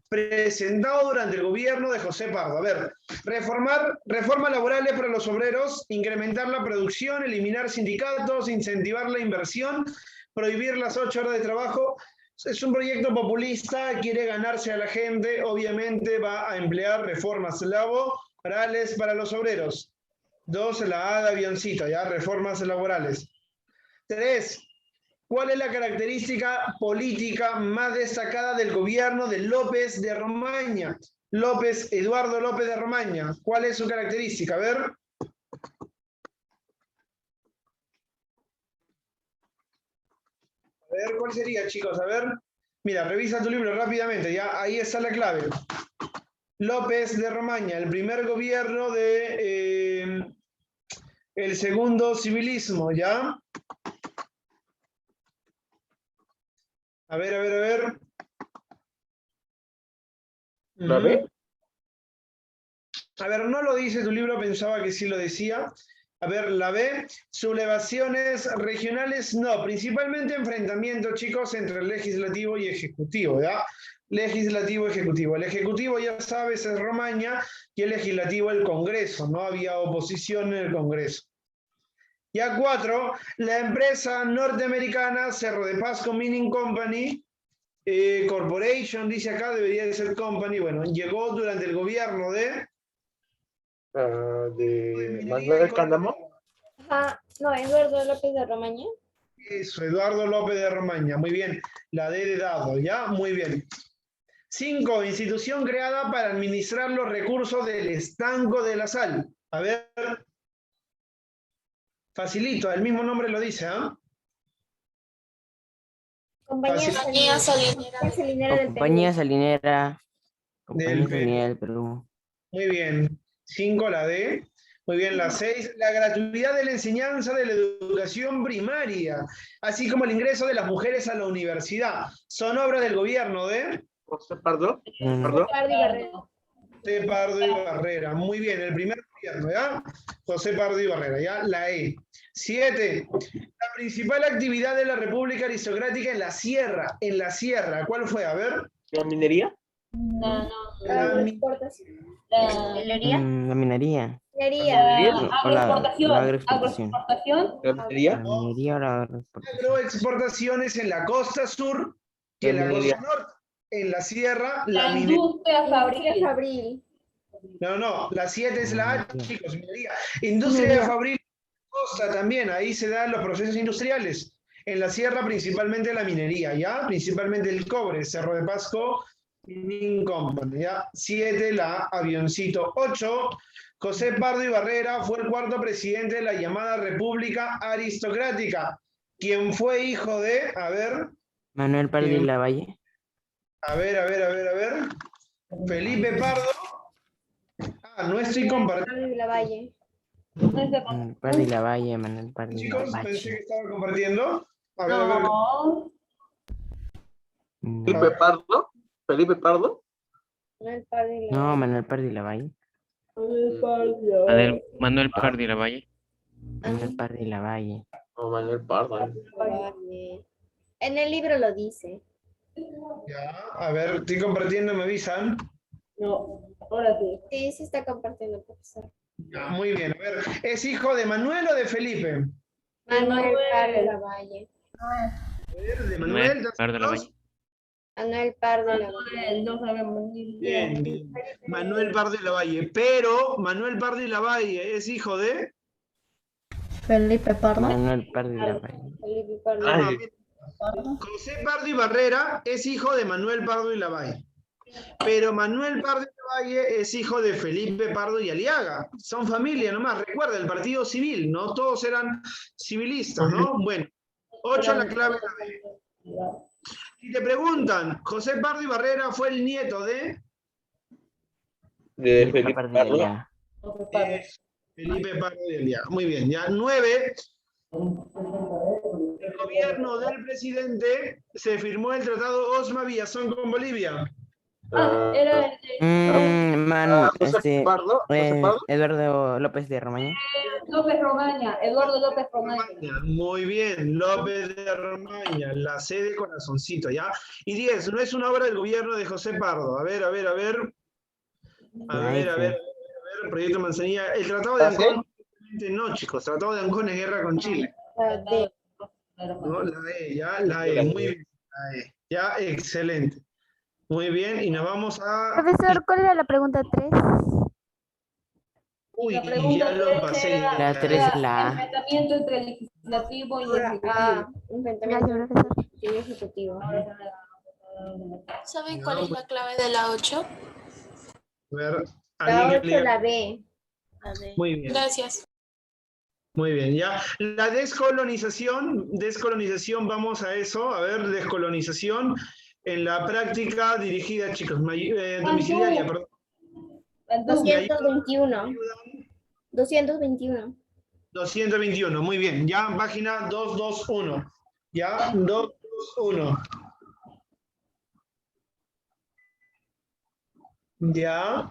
presentado durante el gobierno de José Pardo? A ver, reformas laborales para los obreros, incrementar la producción, eliminar sindicatos, incentivar la inversión, prohibir las 8 horas de trabajo. Es un proyecto populista, quiere ganarse a la gente, obviamente va a emplear reformas laborales para los obreros. 2, la A de avioncito, ya, reformas laborales. 3. ¿Cuál es la característica política más destacada del gobierno de López de Romaña? Eduardo López de Romaña. ¿Cuál es su característica? A ver. A ver, ¿cuál sería, chicos? A ver. Mira, revisa tu libro rápidamente, ya. Ahí está la clave. López de Romaña, el primer gobierno de el segundo civilismo, ¿ya? A ver. ¿La B? A ver, no lo dice tu libro, pensaba que sí lo decía. A ver, la B, sublevaciones regionales, no, principalmente enfrentamientos, chicos, entre el legislativo y ejecutivo, ¿ya? Legislativo, ejecutivo. El ejecutivo, ya sabes, es Romaña, y el legislativo, el Congreso, no había oposición en el Congreso. Ya 4, la empresa norteamericana Cerro de Pasco Mining Company, Corporation, dice acá, debería de ser Company, bueno, llegó durante el gobierno de Manuel Candamo. No, Eduardo López de Romaña. Eso, Eduardo López de Romaña, muy bien. La D de dado, ¿ya? Muy bien. 5, institución creada para administrar los recursos del estanco de la sal. A ver. Facilito, el mismo nombre lo dice, ¿ah? Compañía Salinera del Compañía Salinera. Del Salinera del Perú. Muy bien. 5, la D. Muy bien, la 6, la gratuidad de la enseñanza de la educación primaria, así como el ingreso de las mujeres a la universidad. Son obras del gobierno de... José Pardo. José Pardo y Barrera. Muy bien, el primer gobierno, ¿ya? José Pardo y Barrera, ¿ya? La E. 7. La principal actividad de la República Aristocrática en la sierra. En la sierra, ¿cuál fue? A ver. ¿La minería? No. La minería. Agroexportación. ¿La minería? La minería o la agroexportación. Agroexportaciones en la costa sur y en la costa norte. En la sierra, la minería. Industria fabril. No, la 7 es la H, chicos, minería. Industria fabril, costa también, ahí se dan los procesos industriales. En la sierra principalmente la minería, ¿ya? Principalmente el cobre, Cerro de Pasco, Mining Company, ¿ya? 7, la avioncito. 8, José Pardo y Barrera fue el cuarto presidente de la llamada República Aristocrática. quien fue hijo de, a ver, Manuel Pardo y Lavalle. a ver, Felipe Pardo. Ah, no estoy compartiendo. Lavalle. Manuel Pardo y Lavalle, Manuel Pardo y Chicos, pensé Lavalle. que estaba compartiendo. A ver. No. Felipe Pardo. Felipe Pardo. No, Manuel Pardo y Lavalle. Manuel Pardo y Lavalle. Manuel Pardo y Lavalle. No, Manuel Pardo. En el libro lo dice. Ya, a ver, estoy compartiendo, me avisan. No, ahora sí. Sí, sí está compartiendo, profesor. Ya, muy bien, a ver, ¿es hijo de Manuel o de Felipe? Manuel Pardo Lavalle. A ver, de Manuel Manuel. Pardo Lavalle. Manuel Pardo Lavalle. No sabemos. Bien, bien. Manuel Pardo y Lavalle. Pero Manuel Pardo y Lavalle es hijo de. Felipe Pardo. Manuel Pardo y Lavalle. Felipe Pardo. Ay, José Pardo y Barrera es hijo de Manuel Pardo y Lavalle. Pero Manuel Pardo y Lavalle es hijo de Felipe Pardo y Aliaga. Son familia nomás. Recuerda, el partido civil, no todos eran civilistas, ¿no? Bueno, 8 la clave de la B. Si te preguntan, José Pardo y Barrera fue el nieto de Felipe Pardo y Pardo. Aliaga. Felipe Pardo y Aliaga. Muy bien, ya 9. El gobierno del presidente se firmó el tratado Osma Villazón con Bolivia. Era el de José Pardo. José Pardo. Eduardo López de Romaña. López Romaña, Eduardo López Romaña. Muy bien, López de Romaña, la C de corazoncito, ¿ya? Y 10, no es una obra del gobierno de José Pardo. A ver. Proyecto Manzanilla. El Tratado de Ancón, no, chicos, Tratado de Ancón es guerra con Chile. No, la E, muy bien, la E. Ya, excelente. Muy bien, y nos vamos a... Profesor, ¿cuál era la pregunta 3? Uy, La pregunta ya lo pasé. era La 3 es la A. enfrentamiento entre el legislativo y el ejecutivo. Enfrentamiento y ejecutivo. ¿Saben cuál es la clave de la 8? A ver, La alguien 8 que la lea. B. Muy bien. Gracias. Muy bien, ya. La descolonización, vamos a eso, a ver, descolonización en la práctica dirigida, chicos, domiciliaria, perdón. 221. 221. 221, muy bien, ya, página 221, ya, 221. Ya.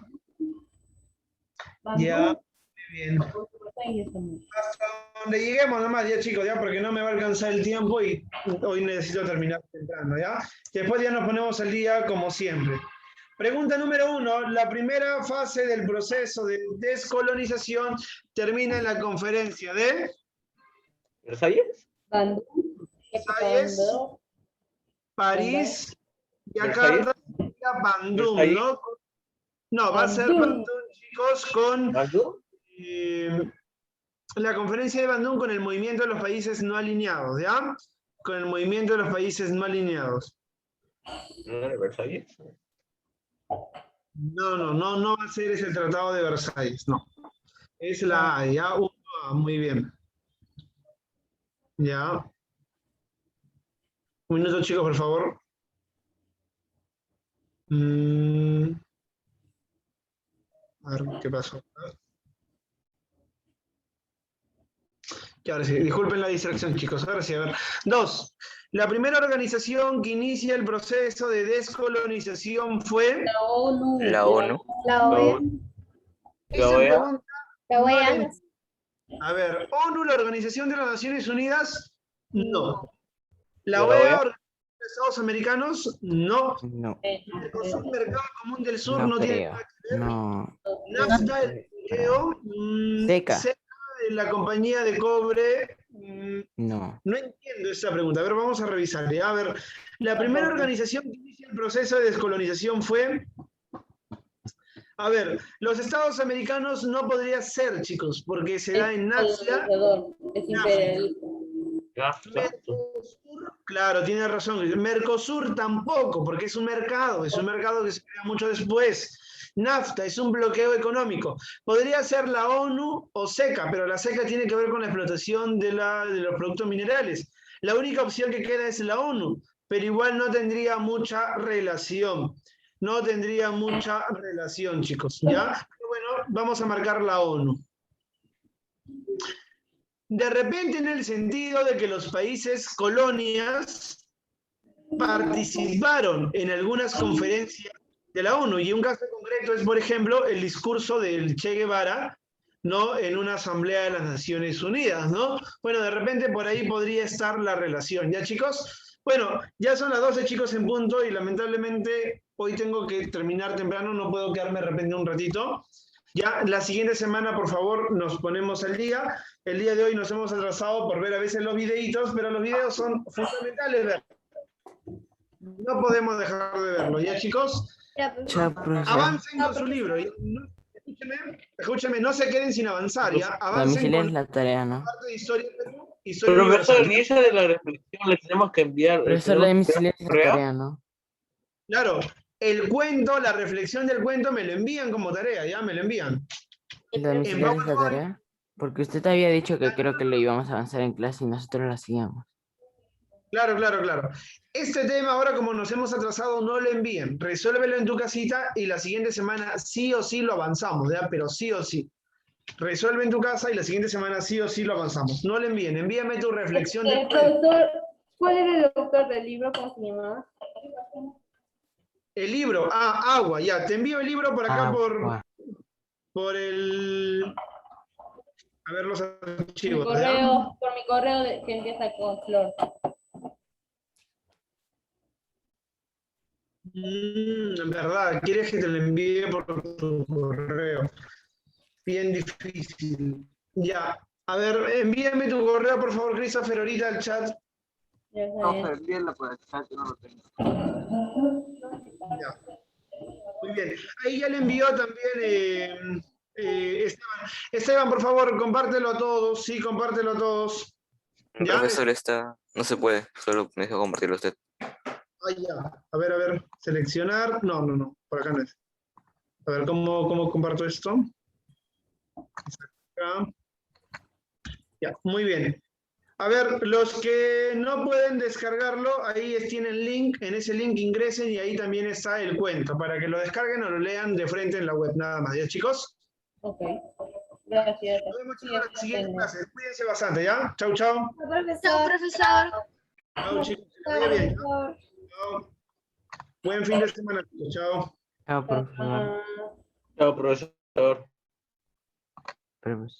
Ya, muy bien. Hasta donde lleguemos nomás, ya chicos, ya, porque no me va a alcanzar el tiempo y hoy necesito terminar temprano, ¿ya? Después ya nos ponemos al día como siempre. Pregunta número 1. La primera fase del proceso de descolonización termina en la conferencia de... ¿Versalles? Versalles, París, Yakarta, Bandung, ¿no? No, va a ser Bandung, chicos, con... la conferencia de Bandung con el movimiento de los países no alineados, ¿ya? Con el movimiento de los países no alineados. ¿No de Versalles? No va a ser ese tratado de Versalles, no. Es la A, ya, muy bien. Ya. Un minuto, chicos, por favor. A ver, ¿qué pasó? Y ahora sí, disculpen la distracción, chicos. Ahora sí, a ver. 2. La primera organización que inicia el proceso de descolonización fue... La ONU. La ONU. La OEA. Esa pregunta, La OEA. a ver, ¿ONU, la Organización de las Naciones Unidas? No. ¿La ¿La OEA, OEA? Organización de Estados Americanos? No. No, ¿Mercosur, Mercado Común del Sur, no no tiene creo. nada que ver? No. NAFTA, el bloqueo, Seca. de la compañía de cobre. No. No entiendo esa pregunta. A ver, vamos a revisar. A ver, la primera organización que inicia el proceso de descolonización fue... A ver, los Estados Americanos no podría ser, chicos, porque se da en Asia. Es imperialista. Mercosur, claro, tiene razón. Mercosur tampoco, porque es un mercado que se crea mucho después. NAFTA es un bloqueo económico. Podría ser la ONU o SECA, pero la SECA tiene que ver con la explotación de los productos minerales. La única opción que queda es la ONU, pero igual no tendría mucha relación. No tendría mucha relación, chicos, ¿ya? Pero bueno, vamos a marcar la ONU. De repente, en el sentido de que los países colonias participaron en algunas conferencias de la ONU, y un caso concreto es, por ejemplo, el discurso del Che Guevara, ¿no? En una asamblea de las Naciones Unidas, ¿no? Bueno, de repente por ahí podría estar la relación, ¿ya, chicos? Bueno, ya son las 12, chicos, en punto, y lamentablemente hoy tengo que terminar temprano, no puedo quedarme de repente un ratito. Ya, la siguiente semana, por favor, nos ponemos al día. El día de hoy nos hemos atrasado por ver a veces los videitos, pero los videos son fundamentales ver. No podemos dejar de verlo, ¿ya, chicos? Chao, profesor. Avancen con su libro. Escúcheme, no se queden sin avanzar, ¿ya? Avancen Domiciliar con es la tarea, ¿no? parte de historia de Perú, historia Profesor, universal. y esa de la reflexión le tenemos que enviar. Profesor, la domiciliar es la tarea, ¿no? Claro, el cuento, la reflexión del cuento me lo envían como tarea, ¿ya? Me lo envían. ¿La domiciliar es la tarea? Porque usted había dicho que creo que lo íbamos a avanzar en clase y nosotros lo hacíamos. Claro, claro, claro. Este tema ahora, como nos hemos atrasado, no lo envíen. Resuélvelo en tu casita y la siguiente semana sí o sí lo avanzamos, ¿ya? Pero sí o sí. Resuelve en tu casa y la siguiente semana sí o sí lo avanzamos. No lo envíen, envíame tu reflexión. Profesor, ¿cuál era el autor del libro? ¿Cómo se llamaba? El libro, agua, ya. Te envío el libro por acá por el... A ver los archivos. Por mi correo que empieza con Flor. En verdad, ¿quieres que te lo envíe por tu correo? Bien difícil. Ya. A ver, envíame tu correo, por favor, Christopher, ahorita al chat. No, envíenlo por el chat, yo no lo tengo. Ya. Muy bien. Ahí ya le envió también Esteban. Esteban, por favor, compártelo a todos. Sí, compártelo a todos. ¿Ya? Profesor, no se puede, solo me dejo compartirlo usted. Ya. A ver, seleccionar. No, por acá no es. A ver, ¿cómo comparto esto? Acá. Ya, muy bien. A ver, los que no pueden descargarlo, ahí tienen link, en ese link ingresen y ahí también está el cuento, para que lo descarguen o lo lean de frente en la web, nada más. ¿Ya, chicos? Ok. Gracias. Nos vemos, chicos, en la siguiente clase. Cuídense bastante, ¿ya? Chau, chau. Chao, profesor. Chau, chicos. Que vaya bien. Chau. Buen fin de semana, chicos. Chao. Chao, profesor. Chao, profesor. Profesor.